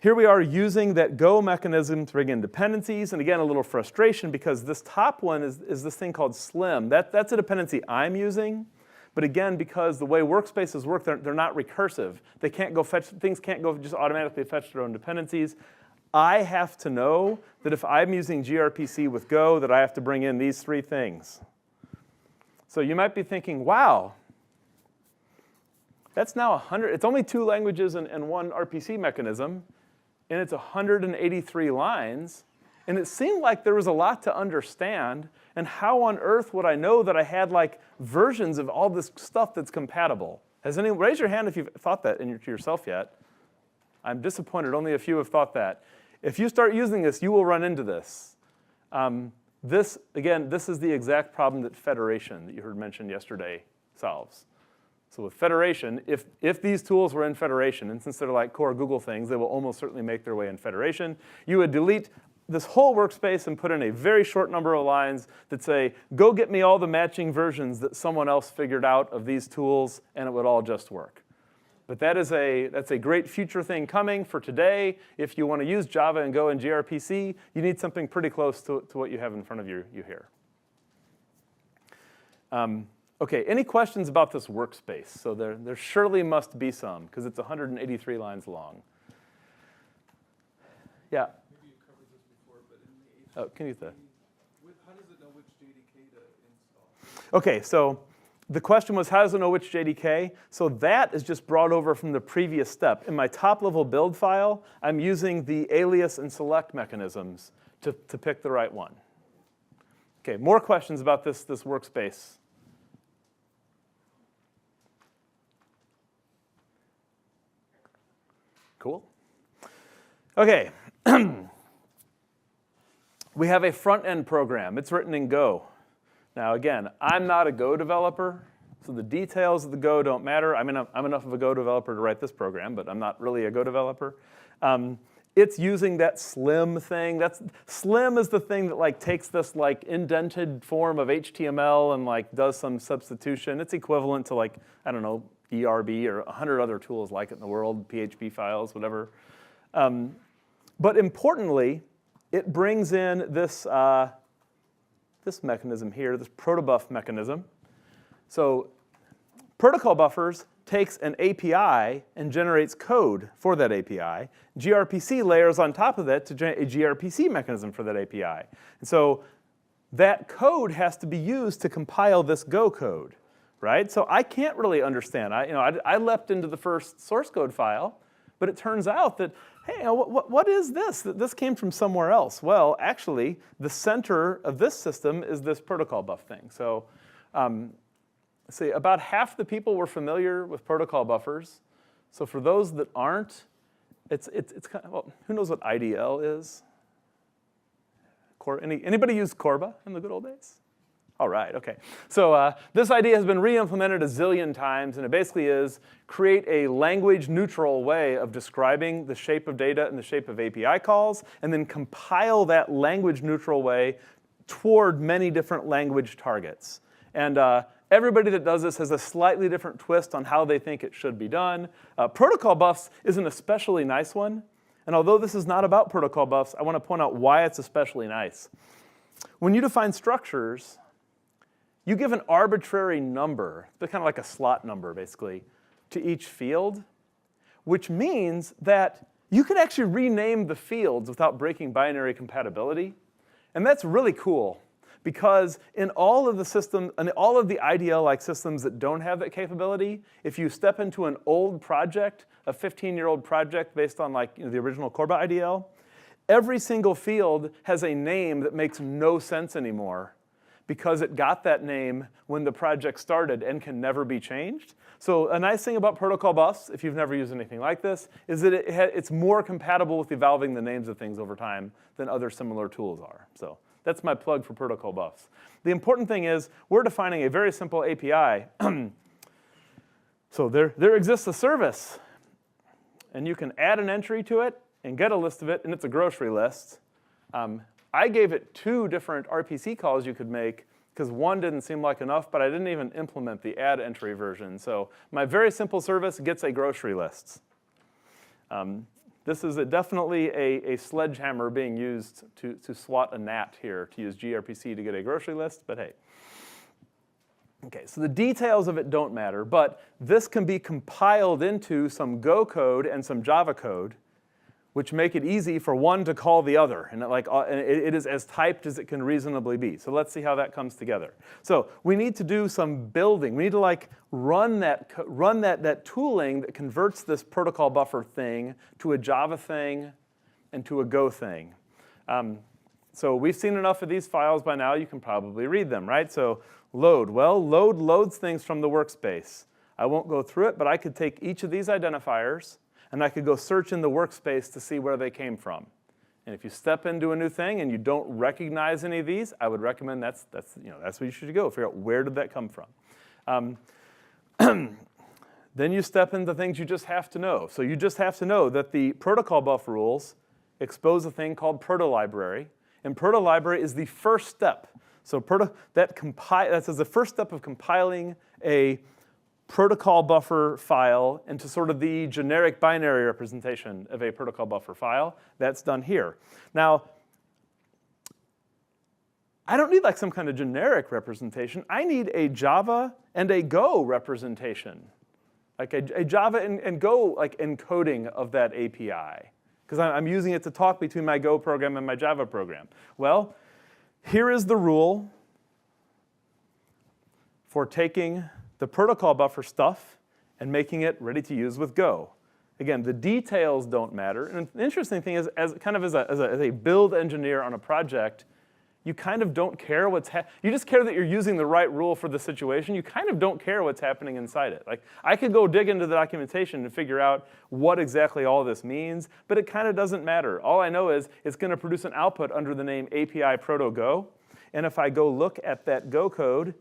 Speaker 1: here we are using that Go mechanism to bring in dependencies. And again, a little frustration, because this top one is this thing called Slim. That's a dependency I'm using. But again, because the way workspaces work, they're not recursive. They can't go fetch, things can't go just automatically fetch their own dependencies. I have to know that if I'm using gRPC with Go, that I have to bring in these 3 things. So you might be thinking, wow, that's now 100. It's only 2 languages and 1 RPC mechanism, and it's 183 lines. And it seemed like there was a lot to understand. And how on earth would I know that I had like versions of all this stuff that's compatible? Has anyone, raise your hand if you've thought that to yourself yet. I'm disappointed only a few have thought that. If you start using this, you will run into this. This is the exact problem that Federation, that you heard mentioned yesterday, solves. So with Federation, if these tools were in Federation, and since they're like core Google things, they will almost certainly make their way in Federation, you would delete this whole workspace and put in a very short number of lines that say, go get me all the matching versions that someone else figured out of these tools, and it would all just work. But that's a great future thing coming for today. If you want to use Java and Go and gRPC, you need something pretty close to what you have in front of you here. OK, any questions about this workspace? So there surely must be some, because it's 183 lines long. Yeah?
Speaker 7: Maybe you covered this before, but in the
Speaker 1: Oh, can you do that?
Speaker 7: how does it know which JDK to install?
Speaker 1: OK, so the question was, how does it know which JDK? So that is just brought over from the previous step. In my top-level build file, I'm using the alias and select mechanisms to pick the right one. OK, more questions about this workspace? Cool. OK. We have a front-end program. It's written in Go. Now, again, I'm not a Go developer, so the details of the Go don't matter. I mean, I'm enough of a Go developer to write this program, but I'm not really a Go developer. It's using that Slim thing. Slim is the thing that like takes this like indented form of HTML and like does some substitution. It's equivalent to like, I don't know, ERB or 100 other tools like it in the world, PHP files, whatever. But importantly, it brings in this mechanism here, this protobuf mechanism. So protocol buffers takes an API and generates code for that API. gRPC layers on top of that to generate a gRPC mechanism for that API. And so that code has to be used to compile this Go code, right? So I can't really understand. I leapt into the first source code file, but it turns out that, hey, what is this? This came from somewhere else. Well, actually, the center of this system is this protocol buff thing. So let's see, about half the people were familiar with protocol buffers. So for those that aren't, it's kind of, well, who knows what IDL is? Anybody use Corba in the good old days? All right, OK. So this idea has been re-implemented a zillion times, and it basically is create a language-neutral way of describing the shape of data and the shape of API calls, and then compile that language-neutral way toward many different language targets. And everybody that does this has a slightly different twist on how they think it should be done. Protocol buffs is an especially nice one. And although this is not about protocol buffs, I want to point out why it's especially nice. When you define structures, you give an arbitrary number, kind of like a slot number, basically, to each field, which means that you could actually rename the fields without breaking binary compatibility. And that's really cool, because in all of the systems, and all of the IDL-like systems that don't have that capability, if you step into an old project, a 15-year-old project based on like the original Corba IDL, every single field has a name that makes no sense anymore, because it got that name when the project started and can never be changed. So a nice thing about protocol buffs, if you've never used anything like this, is that it's more compatible with evolving the names of things over time than other similar tools are. So that's my plug for protocol buffs. The important thing is we're defining a very simple API. So there exists a service, and you can add an entry to it and get a list of it, and it's a grocery list. I gave it 2 different RPC calls you could make because one didn't seem like enough, but I didn't even implement the add entry version. So my very simple service gets a grocery list. This is definitely a sledgehammer being used to swat a gnat here, to use gRPC to get a grocery list, but hey. Okay, so the details of it don't matter, but this can be compiled into some Go code and some Java code, which make it easy for one to call the other. And it is as typed as it can reasonably be. So let's see how that comes together. So we need to do some building. We need to run that tooling that converts this protocol buffer thing to a Java thing and to a Go thing. So we've seen enough of these files by now. You can probably read them, right? So load. Well, load loads things from the workspace. I won't go through it, but I could take each of these identifiers, and I could go search in the workspace to see where they came from. And if you step into a new thing and you don't recognize any of these, I would recommend that's what you should go, figure out where did that come from. Then you step into things you just have to know. So you just have to know that the protocol buff rules expose a thing called proto-library, and proto-library is the first step. So that's the first step of compiling a protocol buffer file into sort of the generic binary representation of a protocol buffer file. That's done here. Now, I don't need some kind of generic representation. I need a Java and a Go representation, like a Java and Go encoding of that API, because I'm using it to talk between my Go program and my Java program. Well, here is the rule for taking the protocol buffer stuff and making it ready to use with Go. Again, the details don't matter. And the interesting thing is, as a build engineer on a project, you kind of don't care you just care that you're using the right rule for the situation. You kind of don't care what's happening inside it. I could go dig into the documentation and figure out what exactly all this means, but it kind of doesn't matter. All I know is it's going to produce an output under the name API Proto Go. And if I go look at that Go code,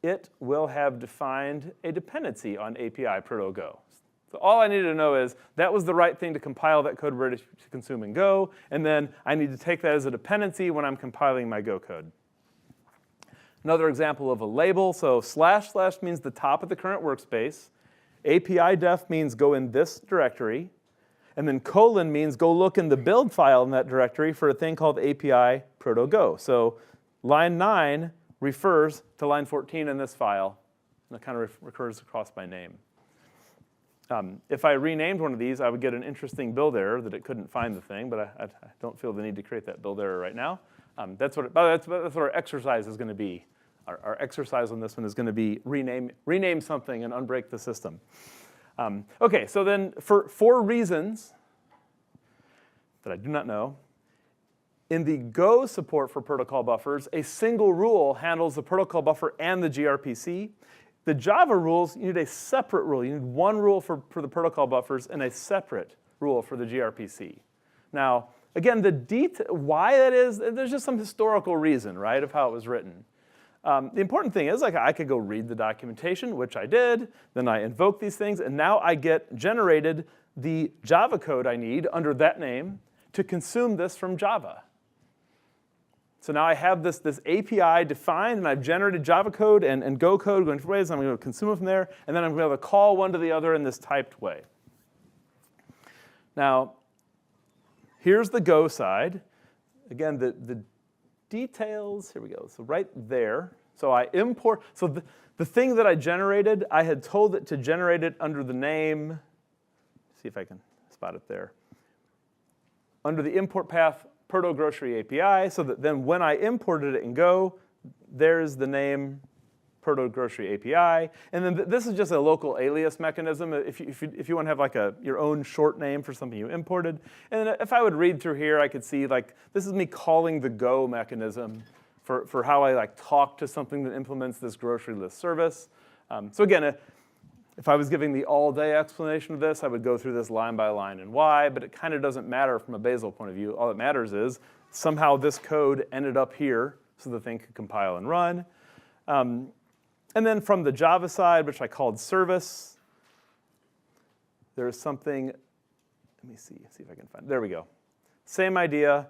Speaker 1: it will have defined a dependency on API Proto Go. So all I needed to know is that was the right thing to compile that code ready to consume in Go, and then I need to take that as a dependency when I'm compiling my Go code. Another example of a label, so // means the top of the current workspace, API def means go in this directory, and then colon means go look in the build file in that directory for a thing called API Proto Go. So line 9 refers to line 14 in this file, and it kind of recurs across by name. If I renamed one of these, I would get an interesting build error that it couldn't find the thing, but I don't feel the need to create that build error right now. That's what our exercise is going to be. Our exercise on this one is going to be rename something and unbreak the system. OK, so then for 4 reasons that I do not know, in the Go support for protocol buffers, a single rule handles the protocol buffer and the gRPC. The Java rules, you need a separate rule. You need one rule for the protocol buffers and a separate rule for the gRPC. Now, again, why that is, there's just some historical reason, right, of how it was written. The important thing is, I could go read the documentation, which I did. Then I invoke these things, and now I get generated the Java code I need under that name to consume this from Java. So now I have this API defined, and I've generated Java code and Go code going different ways. I'm going to consume it from there, and then I'm going to be able to call one to the other in this typed way. Now, here's the Go side. Again, the details, here we go. So right there, so I import, so the thing that I generated, I had told it to generate it under the name, see if I can spot it there, under the import path Proto Grocery API, so that then when I imported it in Go, there's the name Proto Grocery API. And then this is just a local alias mechanism if you want to have your own short name for something you imported. And then if I would read through here, I could see this is me calling the Go mechanism for how I like talk to something that implements this grocery list service. So again, if I was giving the all-day explanation of this, I would go through this line by line and why, but it kind of doesn't matter from a Bazel point of view. All that matters is somehow this code ended up here so the thing could compile and run. And then from the Java side, which I called service, there's something, let me see if I can find, there we go. Same idea,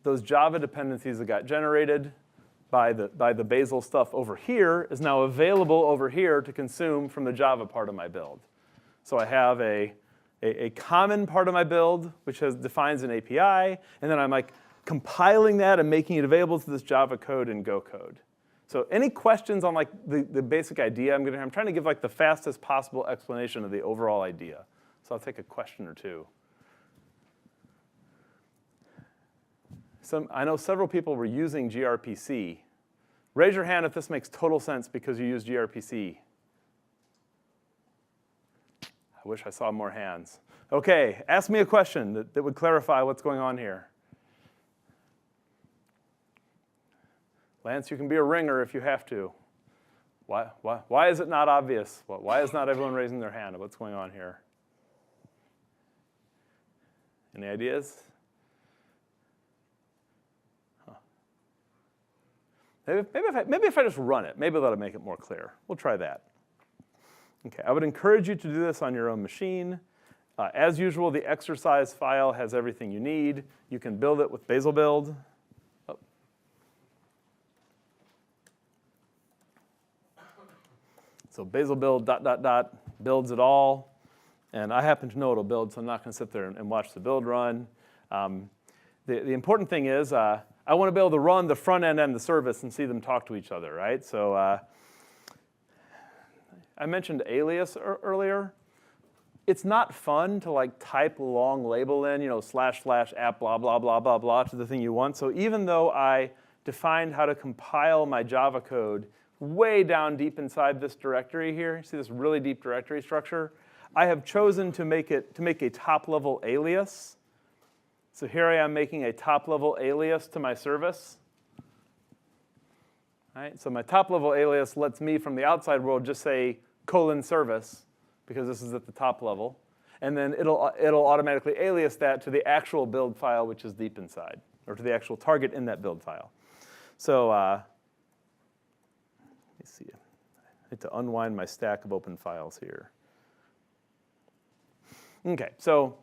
Speaker 1: those Java dependencies that got generated by the Bazel stuff over here is now available over here to consume from the Java part of my build. So I have a common part of my build, which defines an API, and then I'm like compiling that and making it available to this Java code and Go code. So any questions on like the basic idea I'm trying to give like the fastest possible explanation of the overall idea. So I'll take a question or two. I know several people were using gRPC. Raise your hand if this makes total sense because you use gRPC. I wish I saw more hands. OK, ask me a question that would clarify what's going on here. Lance, you can be a ringer if you have to. Why is it not obvious? Why is not everyone raising their hand? What's going on here? Any ideas? Maybe if I just run it, maybe that'll make it more clear. We'll try that. OK, I would encourage you to do this on your own machine. As usual, the exercise file has everything you need. You can build it with Bazel build. Oh. So Bazel build ... builds it all. And I happen to know it'll build, so I'm not going to sit there and watch the build run. The important thing is I want to be able to run the front end and the service and see them talk to each other, right? So I mentioned alias earlier. It's not fun to like type a long label in, / app blah, blah, blah, blah, blah to the thing you want. So even though I defined how to compile my Java code way down deep inside this directory here, see this really deep directory structure, I have chosen to make a top-level alias. So here I am making a top-level alias to my service. Right? So my top-level alias lets me from the outside world just say :service, because this is at the top level. And then it'll automatically alias that to the actual build file, which is deep inside, or to the actual target in that build file. So let me see. I need to unwind my stack of open files here. OK, so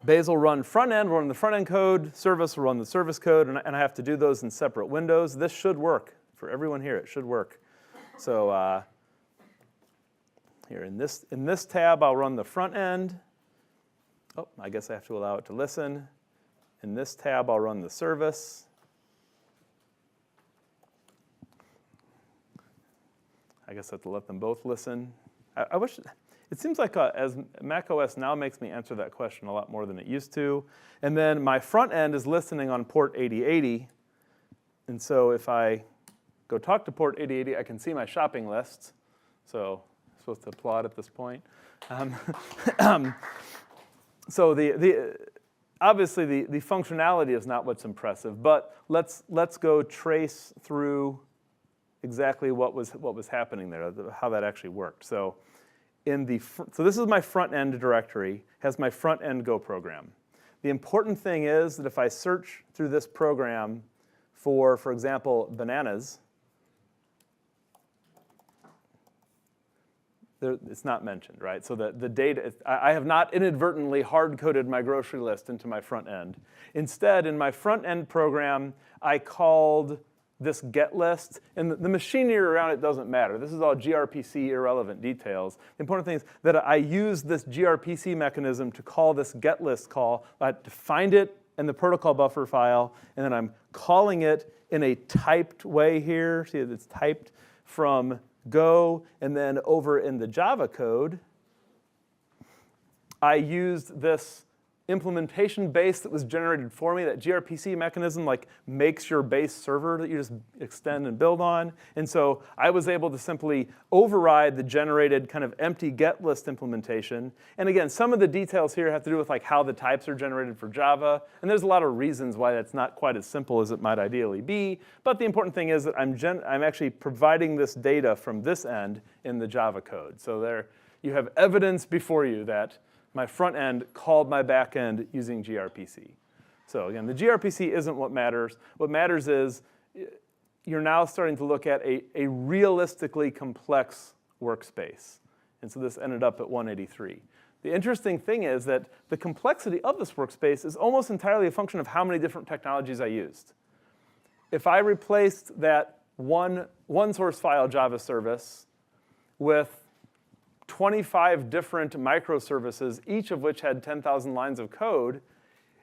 Speaker 1: Bazel run front end, run the front end code, service will run the service code, and I have to do those in separate windows. This should work. For everyone here, it should work. So here in this tab, I'll run the front end. Oh, I guess I have to allow it to listen. In this tab, I'll run the service. I guess I have to let them both listen. I wish. It seems like as macOS now makes me answer that question a lot more than it used to. And then my front end is listening on port 8080. And so if I go talk to port 8080, I can see my shopping list. So I'm supposed to applaud at this point. So obviously the functionality is not what's impressive, but let's go trace through exactly what was happening there, how that actually worked. So this is my front end directory, has my front end Go program. The important thing is that if I search through this program for example, bananas, it's not mentioned, right? So the data, I have not inadvertently hard-coded my grocery list into my front end. Instead, in my front end program, I called this get list, and the machinery around it doesn't matter. This is all gRPC irrelevant details. The important thing is that I use this gRPC mechanism to call this get list call, to find it in the protocol buffer file, and then I'm calling it in a typed way here. See, it's typed from Go, and then over in the Java code, I used this implementation base that was generated for me. That gRPC mechanism like makes your base server that you just extend and build on. And so I was able to simply override the generated kind of empty get list implementation. And again, some of the details here have to do with like how the types are generated for Java. And there's a lot of reasons why that's not quite as simple as it might ideally be. But the important thing is that I'm actually providing this data from this end in the Java code. So there you have evidence before you that my front end called my back end using gRPC. So again, the gRPC isn't what matters. What matters is you're now starting to look at a realistically complex workspace. And so this ended up at 183. The interesting thing is that the complexity of this workspace is almost entirely a function of how many different technologies I used. If I replaced that one source file Java service with 25 different microservices, each of which had 10,000 lines of code,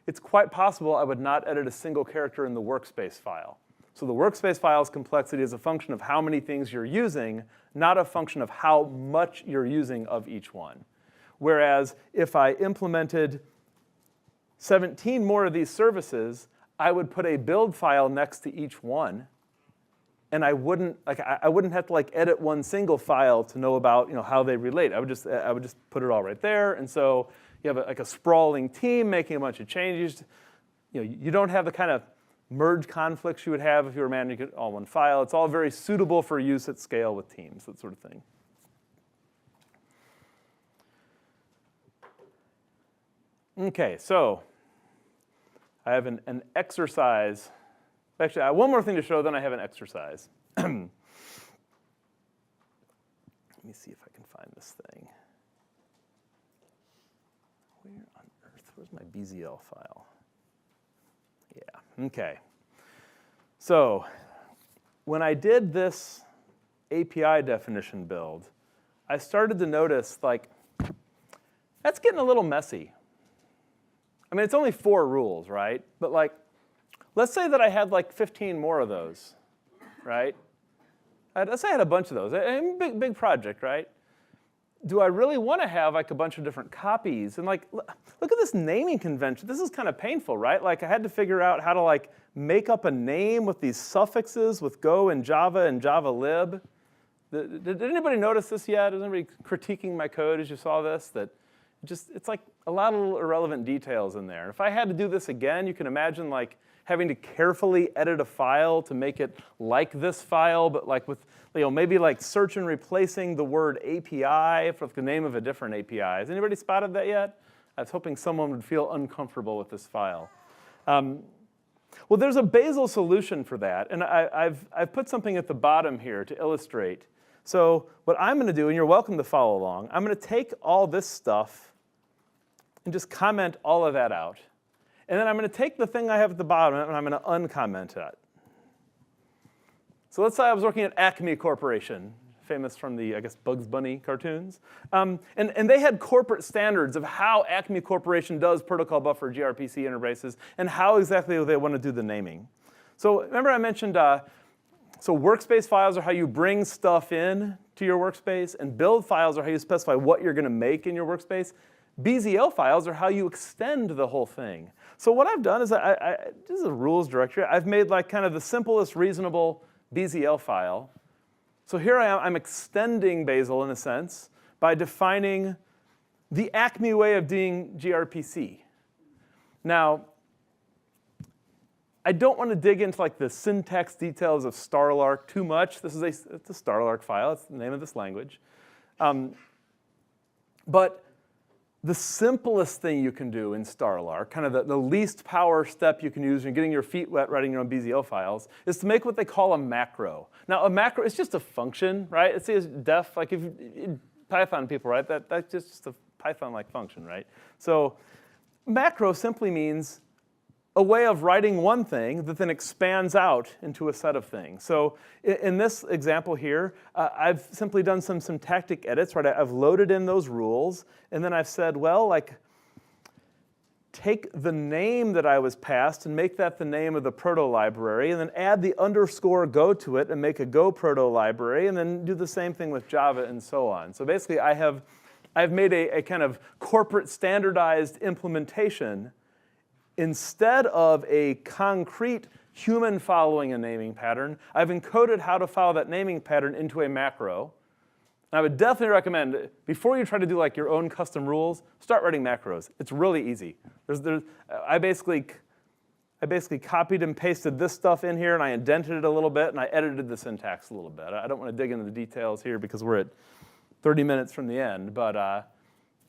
Speaker 1: it's quite possible I would not edit a single character in the workspace file. So the workspace file's complexity is a function of how many things you're using, not a function of how much you're using of each one. Whereas if I implemented 17 more of these services, I would put a build file next to each one, and I wouldn't have to like edit one single file to know about how they relate. I would just put it all right there. And so you have like a sprawling team making a bunch of changes. You don't have the kind of merge conflicts you would have if you were managing it all in one file. It's all very suitable for use at scale with teams, that sort of thing. Okay, so I have an exercise. Actually, I have one more thing to show, then I have an exercise. Let me see if I can find this thing. Where on earth? Where's my BZL file? Yeah, okay. So when I did this API definition build, I started to notice, like, that's getting a little messy. I mean, it's only 4 rules, right? But like, let's say that I had like 15 more of those, right? Let's say I had a bunch of those. Big project, right? Do I really want to have like a bunch of different copies? And like, look at this naming convention. This is kind of painful, right? Like I had to figure out how to like make up a name with these suffixes with Go and Java lib. Did anybody notice this yet? Is anybody critiquing my code as you saw this? That it's like a lot of irrelevant details in there. If I had to do this again, you can imagine like having to carefully edit a file to make it like this file, but like with maybe like search and replacing the word API with the name of a different API. Has anybody spotted that yet? I was hoping someone would feel uncomfortable with this file. Well, there's a Bazel solution for that, and I've put something at the bottom here to illustrate. So what I'm going to do, and you're welcome to follow along, I'm going to take all this stuff and just comment all of that out. And then I'm going to take the thing I have at the bottom and I'm going to uncomment it. So let's say I was working at Acme Corporation, famous from the, I guess, Bugs Bunny cartoons. And they had corporate standards of how Acme Corporation does protocol buffer gRPC interfaces and how exactly they want to do the naming. So remember I mentioned, so workspace files are how you bring stuff in to your workspace, and build files are how you specify what you're going to make in your workspace. BZL files are how you extend the whole thing. So what I've done is this is a rules directory. I've made like kind of the simplest reasonable BZL file. So here I am, I'm extending Bazel in a sense by defining the Acme way of doing gRPC. Now, I don't want to dig into like the syntax details of Starlark too much. This is it's a Starlark file. It's the name of this language. But the simplest thing you can do in Starlark, kind of the least power step you can use when you're getting your feet wet writing your own BZL files, is to make what they call a macro. Now, a macro is just a function, right? It's def, like if Python people, right? That's just a Python-like function, right? So macro simply means a way of writing one thing that then expands out into a set of things. So in this example here, I've simply done some syntactic edits, right? I've loaded in those rules, and then I've said, well, like, take the name that I was passed and make that the name of the proto library, and then add the underscore Go to it and make a Go proto library, and then do the same thing with Java and so on. So basically, I have I've made a kind of corporate standardized implementation instead of a concrete human following a naming pattern. I've encoded how to follow that naming pattern into a macro. And I would definitely recommend, before you try to do like your own custom rules, start writing macros. It's really easy. I basically copied and pasted this stuff in here, and I indented it a little bit, and I edited the syntax a little bit. I don't want to dig into the details here because we're at 30 minutes from the end, but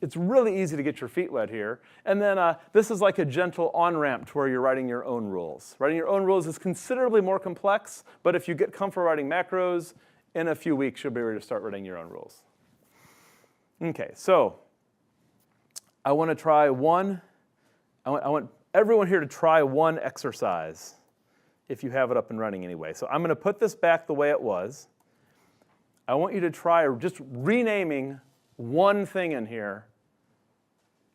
Speaker 1: it's really easy to get your feet wet here. And then this is like a gentle on-ramp to where you're writing your own rules. Writing your own rules is considerably more complex, but if you get comfortable writing macros, in a few weeks you'll be ready to start writing your own rules. Okay, so I want to try one. I want everyone here to try one exercise if you have it up and running anyway. So I'm going to put this back the way it was. I want you to try just renaming one thing in here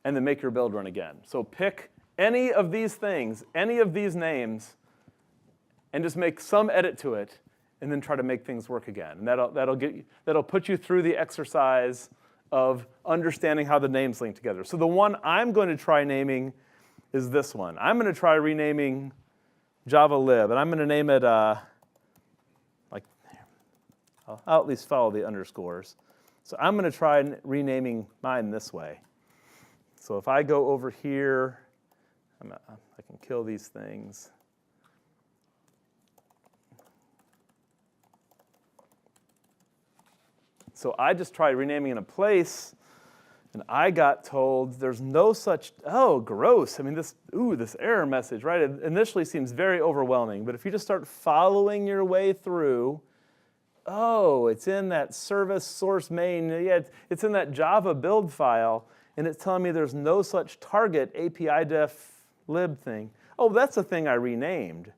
Speaker 1: and then make your build run again. So pick any of these things, any of these names, and just make some edit to it, and then try to make things work again. And that'll put you through the exercise of understanding how the names link together. So the one I'm going to try naming is this one. I'm going to try renaming Java lib, and I'm going to name it I'll at least follow the underscores. So I'm going to try renaming mine this way. So if I go over here, I can kill these things. So I just tried renaming in a place, and I got told there's no such, oh, gross. I mean, this error message, right? It initially seems very overwhelming, but if you just start following your way through, oh, it's in that service source main, yeah, it's in that Java build file, and it's telling me there's no such target API def lib thing. Oh, that's a thing I renamed.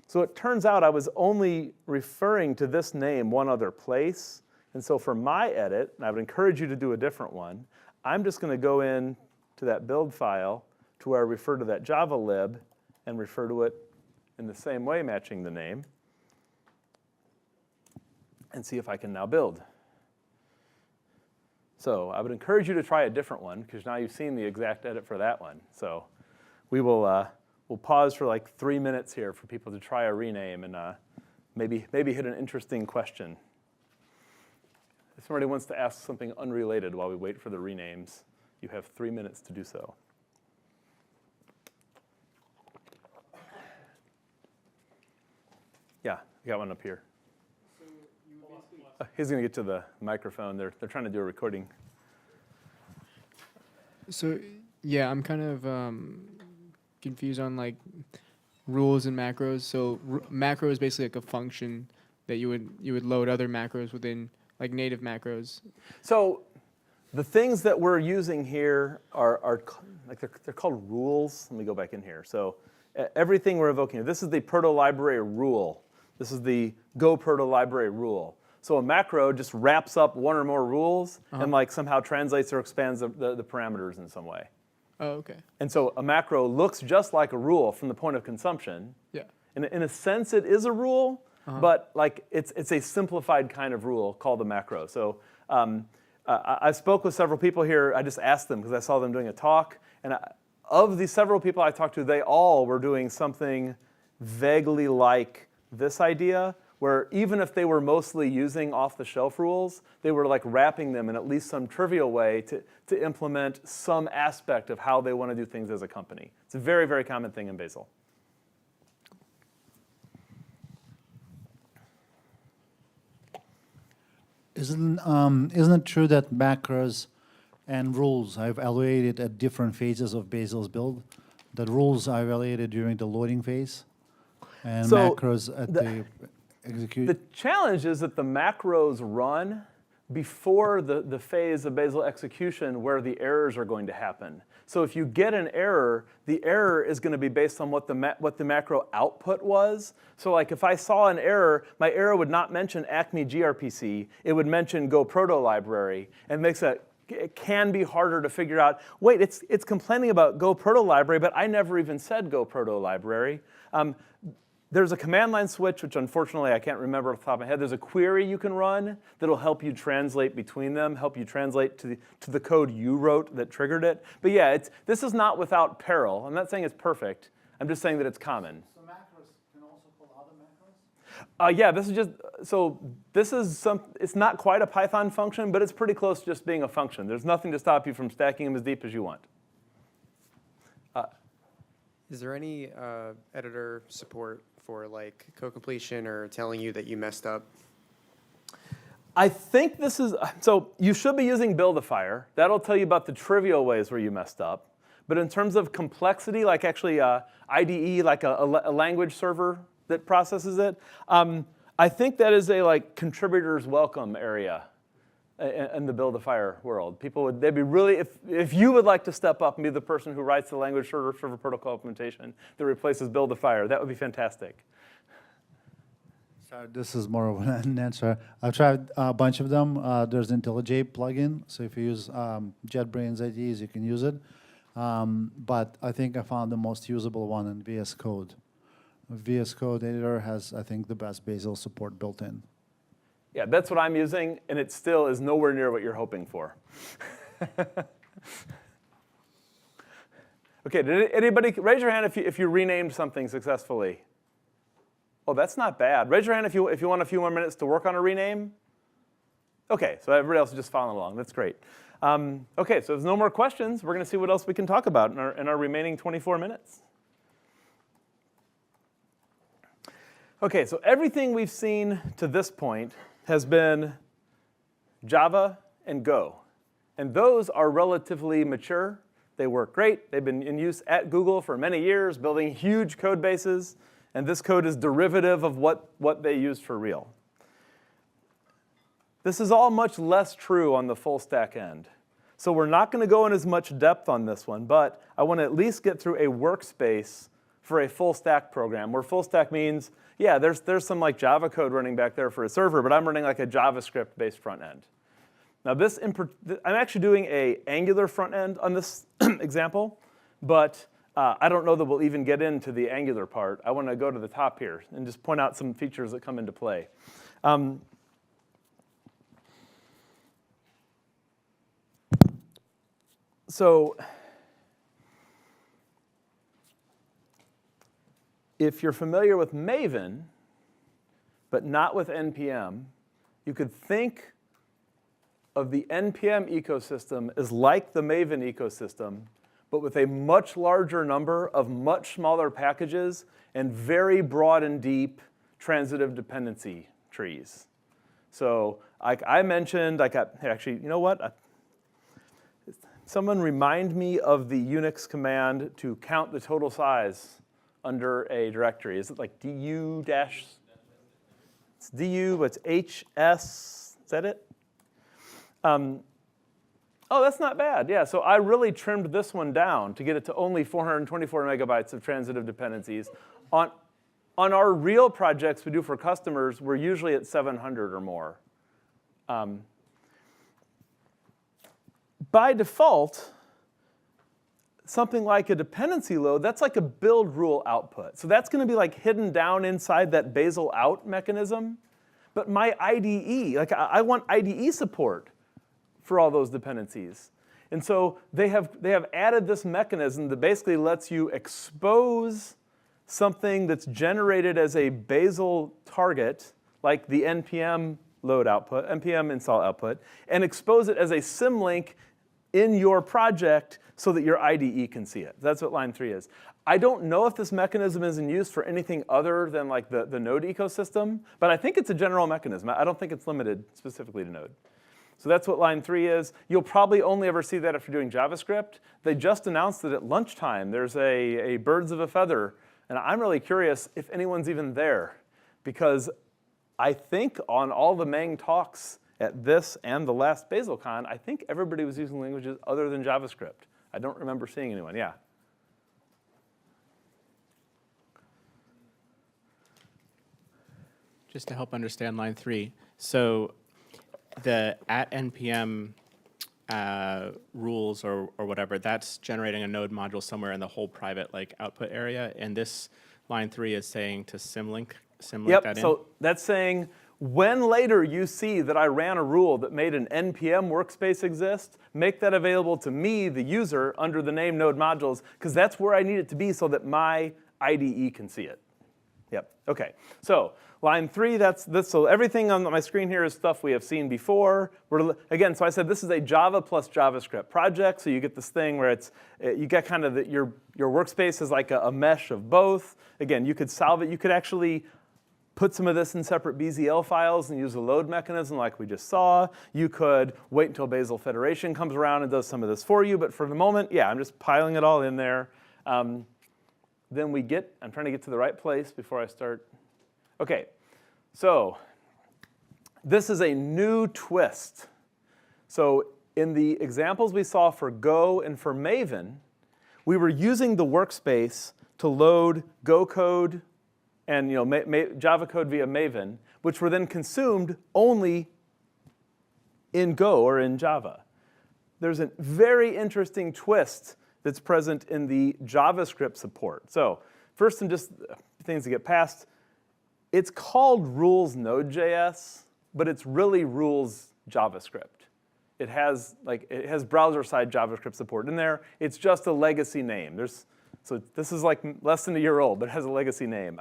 Speaker 1: So it turns out I was only referring to this name one other place. And so for my edit, and I would encourage you to do a different one, I'm just going to go in to that build file to where I refer to that Java lib and refer to it in the same way, matching the name, and see if I can now build. So I would encourage you to try a different one, because now you've seen the exact edit for that one. So we will we'll pause for like 3 minutes here for people to try a rename and maybe hit an interesting question. If somebody wants to ask something unrelated while we wait for the renames, you have 3 minutes to do so. Yeah, we got one up here. He's going to get to the microphone. They're trying to do a recording.
Speaker 8: So yeah, I'm kind of confused on like rules and macros. So macro is basically like a function that you would load other macros within, like native macros.
Speaker 1: So the things that we're using here are like they're called rules. Let me go back in here. So everything we're evoking, this is the proto-library rule. This is the Go proto-library rule. So a macro just wraps up one or more rules and like somehow translates or expands the parameters in some way.
Speaker 8: Oh, okay.
Speaker 1: And so a macro looks just like a rule from the point of consumption.
Speaker 8: Yeah.
Speaker 1: In a sense, it is a rule, but like it's a simplified kind of rule called a macro. So I spoke with several people here. I just asked them because I saw them doing a talk. And of the several people I talked to, they all were doing something vaguely like this idea, where even if they were mostly using off-the-shelf rules, they were like wrapping them in at least some trivial way to implement some aspect of how they want to do things as a company. It's a very, very common thing in Bazel.
Speaker 9: Isn't it true that macros and rules are evaluated at different phases of Bazel's build? That rules are evaluated during the loading phase, and
Speaker 1: So
Speaker 9: macros at the execute.
Speaker 1: The challenge is that the macros run before the phase of Bazel execution where the errors are going to happen. So if you get an error, the error is going to be based on what the macro output was. So like if I saw an error, my error would not mention Acme gRPC. It would mention Go proto library, and it can be harder to figure out, wait, it's complaining about Go proto library, but I never even said Go proto library. There's a command line switch, which unfortunately I can't remember off the top of my head. There's a query you can run that'll help you translate between them, help you translate to the code you wrote that triggered it. But yeah, this is not without peril. I'm not saying it's perfect. I'm just saying that it's common.
Speaker 9: So macros can also call other macros?
Speaker 1: Yeah, this is it's not quite a Python function, but it's pretty close to just being a function. There's nothing to stop you from stacking them as deep as you want.
Speaker 10: Is there any editor support for like code completion or telling you that you messed up?
Speaker 1: I think this is, so you should be using Buildifier. That'll tell you about the trivial ways where you messed up. But in terms of complexity, like actually IDE, like a language server that processes it, I think that is a contributors welcome area in the Buildifier world. They'd be really, if you would like to step up and be the person who writes the language server protocol implementation that replaces Buildifier, that would be fantastic.
Speaker 9: Sorry, this is more of an answer. I've tried a bunch of them. There's IntelliJ plugin, so if you use JetBrains IDEs, you can use it. But I think I found the most usable one in VS Code. VS Code editor has, I think, the best Bazel support built in.
Speaker 1: Yeah, that's what I'm using, and it still is nowhere near what you're hoping for. Okay, did anybody raise your hand if you renamed something successfully? Oh, that's not bad. Raise your hand if you want a few more minutes to work on a rename. Okay, so everybody else is just following along. That's great. Okay, so if there's no more questions, we're going to see what else we can talk about in our remaining 24 minutes. Okay, so everything we've seen to this point has been Java and Go. And those are relatively mature. They work great. They've been in use at Google for many years, building huge code bases. And this code is derivative of what they use for real. This is all much less true on the full stack end. So we're not going to go in as much depth on this one, but I want to at least get through a workspace for a full stack program, where full stack means, yeah, there's some Java code running back there for a server, but I'm running a JavaScript-based front end. Now I'm actually doing an Angular front end on this example, but I don't know that we'll even get into the Angular part. I want to go to the top here and just point out some features that come into play. So if you're familiar with Maven, but not with NPM, you could think of the NPM ecosystem as like the Maven ecosystem, but with a much larger number of much smaller packages and very broad and deep transitive dependency trees. So like I mentioned, actually, you know what? Someone remind me of the Unix command to count the total size under a directory. Is it like du dash? It's du, but it's hs. Is that it? Oh, that's not bad. Yeah, so I really trimmed this one down to get it to only 424 megabytes of transitive dependencies. On our real projects we do for customers, we're usually at 700 or more. By default, something like a dependency load, that's like a build rule output. So that's going to be hidden down inside that Bazel out mechanism. But my IDE, I want IDE support for all those dependencies. And so they have added this mechanism that basically lets you expose something that's generated as a Bazel target, like the npm load output, npm install output, and expose it as a symlink in your project so that your IDE can see it. That's what line 3 is. I don't know if this mechanism is in use for anything other than the Node ecosystem, but I think it's a general mechanism. I don't think it's limited specifically to Node. So that's what line 3 is. You'll probably only ever see that if you're doing JavaScript. They just announced that at lunchtime there's a birds of a feather, and I'm really curious if anyone's even there, because I think on all the Mang talks at this and the last BazelCon, I think everybody was using languages other than JavaScript. I don't remember seeing anyone. Yeah.
Speaker 11: Just to help understand line 3, so the @npm rules or whatever, that's generating a node module somewhere in the whole private output area, and this line 3 is saying to symlink
Speaker 1: Yep,
Speaker 11: that in?
Speaker 1: so that's saying when later you see that I ran a rule that made an NPM workspace exist, make that available to me, the user, under the name node modules, because that's where I need it to be so that my IDE can see it. Yep, okay. So line 3, that's this. So everything on my screen here is stuff we have seen before. Again, so I said this is a Java plus JavaScript project, so you get this thing where you get kind of your workspace is like a mesh of both. Again, you could solve it. You could actually put some of this in separate BZL files and use a load mechanism like we just saw. You could wait until Bazel Federation comes around and does some of this for you. But for the moment, yeah, I'm just piling it all in there. Then I'm trying to get to the right place before I start. OK, so this is a new twist. So in the examples we saw for Go and for Maven, we were using the workspace to load Go code and Java code via Maven, which were then consumed only in Go or in Java. There's a very interesting twist that's present in the JavaScript support. So first, some just things to get past. It's called rules Node.js, but it's really rules JavaScript. It has browser-side JavaScript support in there. It's just a legacy name. So this is like less than a year old, but it has a legacy name.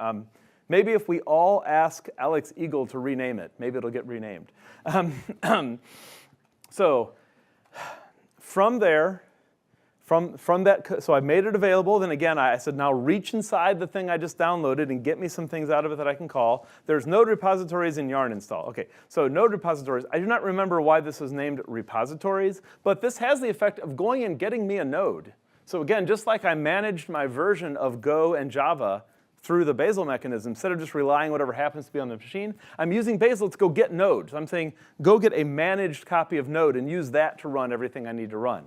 Speaker 1: Maybe if we all ask Alex Eagle to rename it, maybe it'll get renamed. So from there, from that, so I made it available. Then again, I said, now reach inside the thing I just downloaded and get me some things out of it that I can call. There's node repositories and yarn install. OK, so node repositories. I do not remember why this was named repositories, but this has the effect of going and getting me a node. So again, just like I managed my version of Go and Java through the Bazel mechanism, instead of just relying whatever happens to be on the machine, I'm using Bazel to go get Node. So I'm saying, go get a managed copy of Node and use that to run everything I need to run.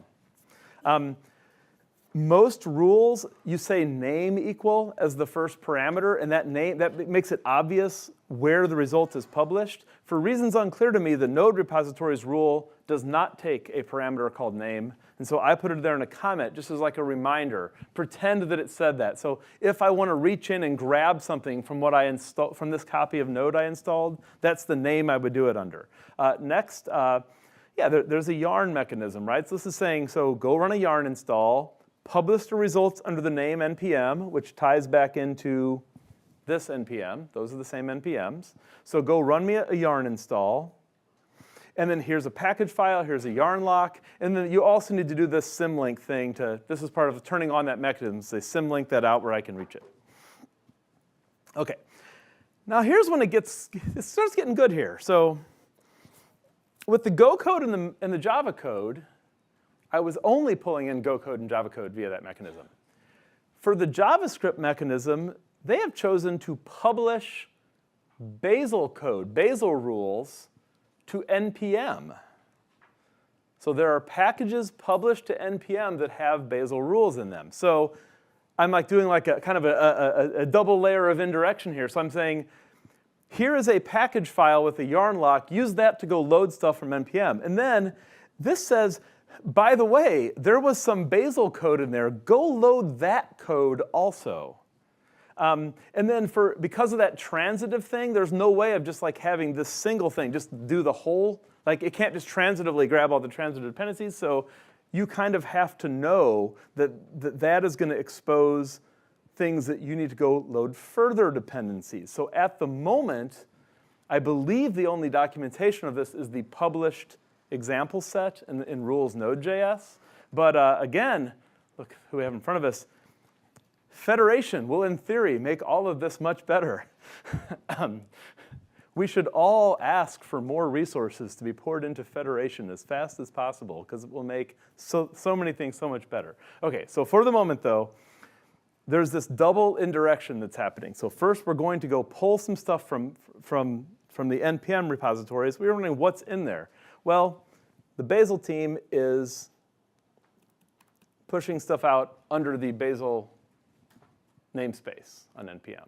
Speaker 1: Most rules, you say name equal as the first parameter, and that makes it obvious where the result is published. For reasons unclear to me, the node repositories rule does not take a parameter called name. And so I put it there in a comment just as like a reminder. Pretend that it said that. So if I want to reach in and grab something from what I installed, from this copy of Node I installed, that's the name I would do it under. Next, there's a yarn mechanism, right? So this is saying, so go run a yarn install, publish the results under the name npm, which ties back into this npm. Those are the same npms. So go run me a yarn install. And then here's a package file, here's a yarn lock, and then you also need to do this symlink thing this is part of turning on that mechanism, so symlink that out where I can reach it. Okay, now here's when it starts getting good here. So with the Go code and the Java code, I was only pulling in Go code and Java code via that mechanism. For the JavaScript mechanism, they have chosen to publish Bazel code, Bazel rules, to NPM. So there are packages published to NPM that have Bazel rules in them. So I'm like doing like a kind of a double layer of indirection here. So I'm saying, here is a package file with a yarn lock. Use that to go load stuff from NPM. And then this says, by the way, there was some Bazel code in there. Go load that code also. And then because of that transitive thing, there's no way of just like having this single thing just do the whole. Like it can't just transitively grab all the transitive dependencies. So you kind of have to know that is going to expose things that you need to go load further dependencies. So at the moment, I believe the only documentation of this is the published example set in rules Node.js. But again, look who we have in front of us. Federation will, in theory, make all of this much better. We should all ask for more resources to be poured into Federation as fast as possible, because it will make so many things so much better. OK, so for the moment, though, there's this double indirection that's happening. So first, we're going to go pull some stuff from the NPM repositories. We're wondering what's in there. Well, the Bazel team is pushing stuff out under the Bazel namespace on NPM.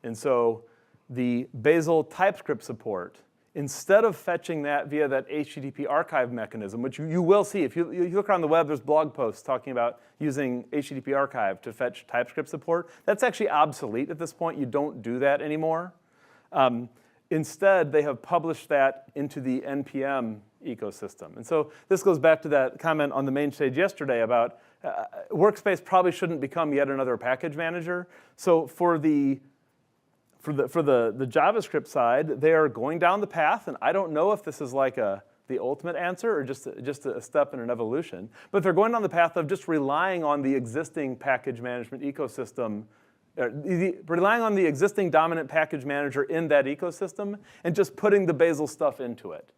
Speaker 1: And so the Bazel TypeScript support instead of fetching that via that HTTP archive mechanism, which you will see, if you look around the web, there's blog posts talking about using HTTP archive to fetch TypeScript support. That's actually obsolete at this point. You don't do that anymore. Instead, they have published that into the NPM ecosystem. And so this goes back to that comment on the main stage yesterday about Workspace probably shouldn't become yet another package manager. So for the JavaScript side, they are going down the path, and I don't know if this is like the ultimate answer or just a step in an evolution, but they're going down the path of just relying on the existing package management ecosystem, relying on the existing dominant package manager in that ecosystem and just putting the Bazel stuff into it.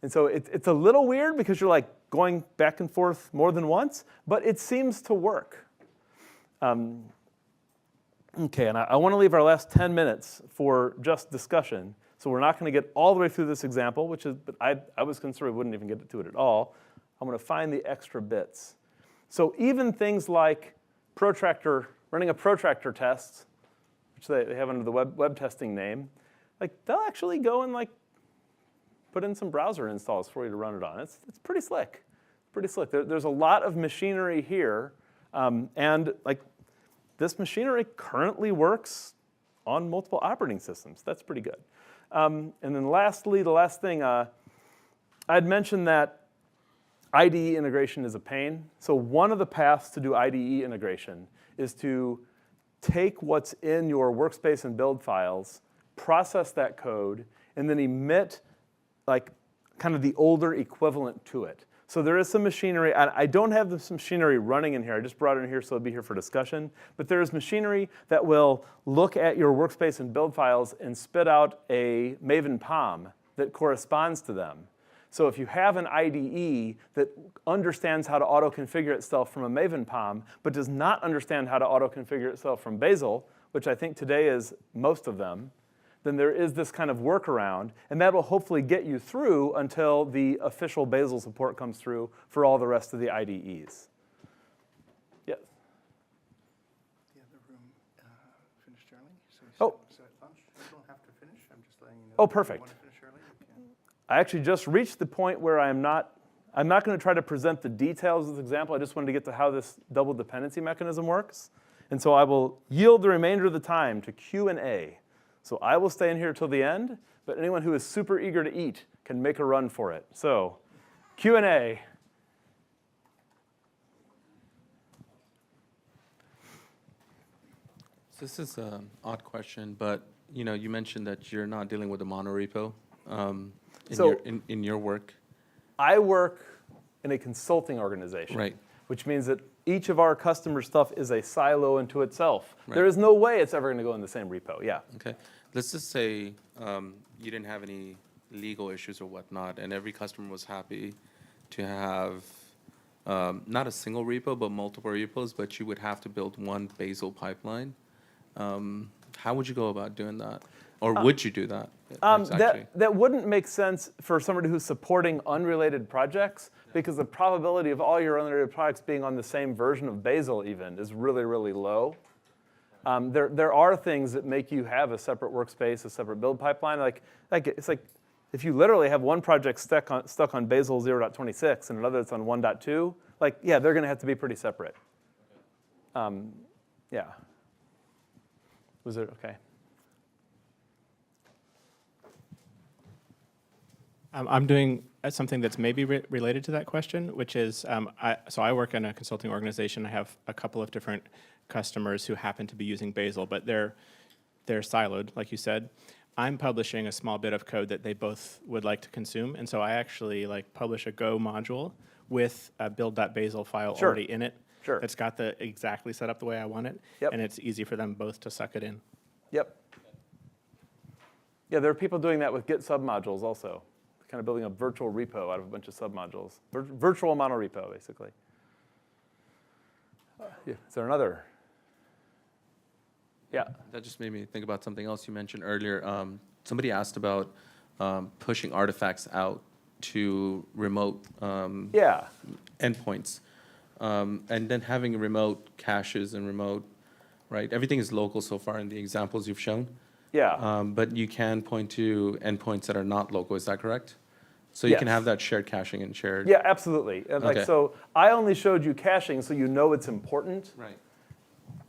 Speaker 1: And so it's a little weird because you're like going back and forth more than once, but it seems to work. Okay, and I want to leave our last 10 minutes for just discussion. So we're not going to get all the way through this example, but I was concerned we wouldn't even get to it at all. I'm going to find the extra bits. So even things like running a protractor test, which they have under the web testing name, like they'll actually go and like put in some browser installs for you to run it on. It's pretty slick. Pretty slick. There's a lot of machinery here, and like this machinery currently works on multiple operating systems. That's pretty good. And then lastly, the last thing, I'd mentioned that IDE integration is a pain. So one of the paths to do IDE integration is to take what's in your workspace and build files, process that code, and then emit like kind of the older equivalent to it. So there is some machinery. I don't have this machinery running in here. I just brought it in here so it'll be here for discussion. But there is machinery that will look at your workspace and build files and spit out a Maven POM that corresponds to them. So if you have an IDE that understands how to auto-configure itself from a Maven POM, but does not understand how to auto-configure itself from Bazel, which I think today is most of them, then there is this kind of workaround, and that will hopefully get you through until the official Bazel support comes through for all the rest of the IDEs. Yes?
Speaker 6: The other room finished early, so
Speaker 1: Oh.
Speaker 6: so at lunch. You don't have to finish. I'm just letting you know.
Speaker 1: Oh,
Speaker 6: If you
Speaker 1: perfect.
Speaker 6: want to finish early, you can.
Speaker 1: I actually just reached the point where I'm not going to try to present the details of this example. I just wanted to get to how this double dependency mechanism works. And so I will yield the remainder of the time to Q&A. So I will stay in here till the end, but anyone who is super eager to eat can make a run for it. So Q&A.
Speaker 12: So this is an odd question, but you mentioned that you're not dealing with a monorepo in your work.
Speaker 1: I work in a consulting organization,
Speaker 12: Right.
Speaker 1: which means that each of our customer stuff is a silo unto itself.
Speaker 12: Right.
Speaker 1: There is no way it's ever going to go in the same repo. Yeah.
Speaker 12: Okay. Let's just say you didn't have any legal issues or whatnot, and every customer was happy to have not a single repo, but multiple repos, but you would have to build one Bazel pipeline. How would you go about doing that? Or would you do that? Exactly.
Speaker 1: That wouldn't make sense for somebody who's supporting unrelated projects, because the probability of all your unrelated products being on the same version of Bazel even is really, really low. There are things that make you have a separate workspace, a separate build pipeline. It's like if you literally have one project stuck on Bazel 0.26 and another that's on 1.2, like, yeah, they're going to have to be pretty separate. Yeah. Was it okay?
Speaker 11: I'm doing something that's maybe related to that question, which is, I work in a consulting organization. I have a couple of different customers who happen to be using Bazel, but they're siloed, like you said. I'm publishing a small bit of code that they both would like to consume, and so I actually publish a Go module with a build.bazel file
Speaker 1: Sure.
Speaker 11: already in it.
Speaker 1: Sure.
Speaker 11: It's got the exactly set up the way I want it,
Speaker 1: Yep.
Speaker 11: and it's easy for them both to suck it in.
Speaker 1: Yep. Yeah, there are people doing that with Git submodules also, kind of building a virtual repo out of a bunch of submodules. Virtual monorepo, basically. Yeah. Is there another? Yeah.
Speaker 12: That just made me think about something else you mentioned earlier. Somebody asked about pushing artifacts out to remote
Speaker 1: Yeah.
Speaker 12: endpoints. And then having remote caches and remote, right? Everything is local so far in the examples you've shown.
Speaker 1: Yeah.
Speaker 12: But you can point to endpoints that are not local, is that correct? So you can
Speaker 1: Yes.
Speaker 12: have that shared caching and shared.
Speaker 1: Yeah, absolutely. And like,
Speaker 12: Okay.
Speaker 1: so I only showed you caching so you know it's important.
Speaker 12: Right.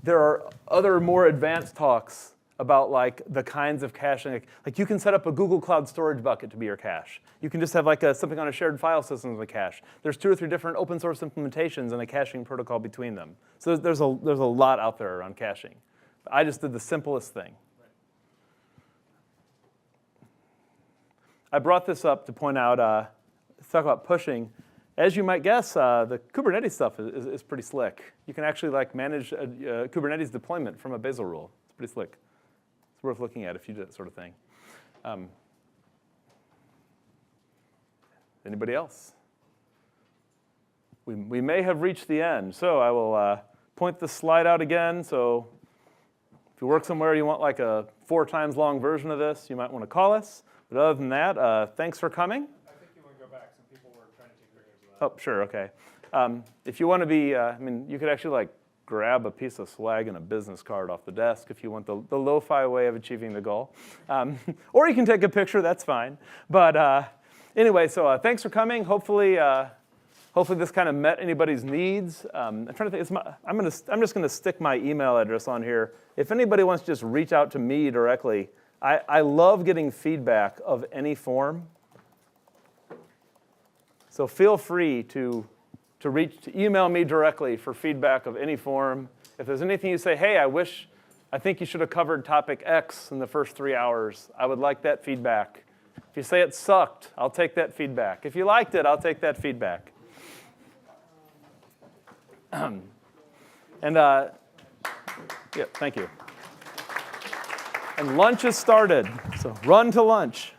Speaker 1: There are other more advanced talks about like the kinds of caching. Like you can set up a Google Cloud Storage bucket to be your cache. You can just have like something on a shared file system as a cache. There's 2 or 3 different open source implementations and a caching protocol between them. So there's a lot out there around caching. I just did the simplest thing. I brought this up to point out, let's talk about pushing. As you might guess, the Kubernetes stuff is pretty slick. You can actually like manage a Kubernetes deployment from a Bazel rule. It's pretty slick. It's worth looking at if you do that sort of thing. Anybody else? We may have reached the end. So I will point the slide out again. So if you work somewhere, you want like a 4 times long version of this, you might want to call us. But other than that, thanks for coming.
Speaker 11: I think you want to go back. Some people were trying to take pictures of that.
Speaker 1: Oh, sure, OK. If you want to be, I mean, you could actually like grab a piece of swag and a business card off the desk if you want the lo-fi way of achieving the goal. Or you can take a picture, that's fine. But anyway, so thanks for coming. Hopefully this kind of met anybody's needs. I'm trying to think, I'm just gonna stick my email address on here. If anybody wants to just reach out to me directly, I love getting feedback of any form. So feel free to email me directly for feedback of any form. If there's anything you say, hey, I think you should have covered topic X in the first 3 hours, I would like that feedback. If you say it sucked, I'll take that feedback. If you liked it, I'll take that feedback. And yeah, thank you. And lunch has started, so run to lunch.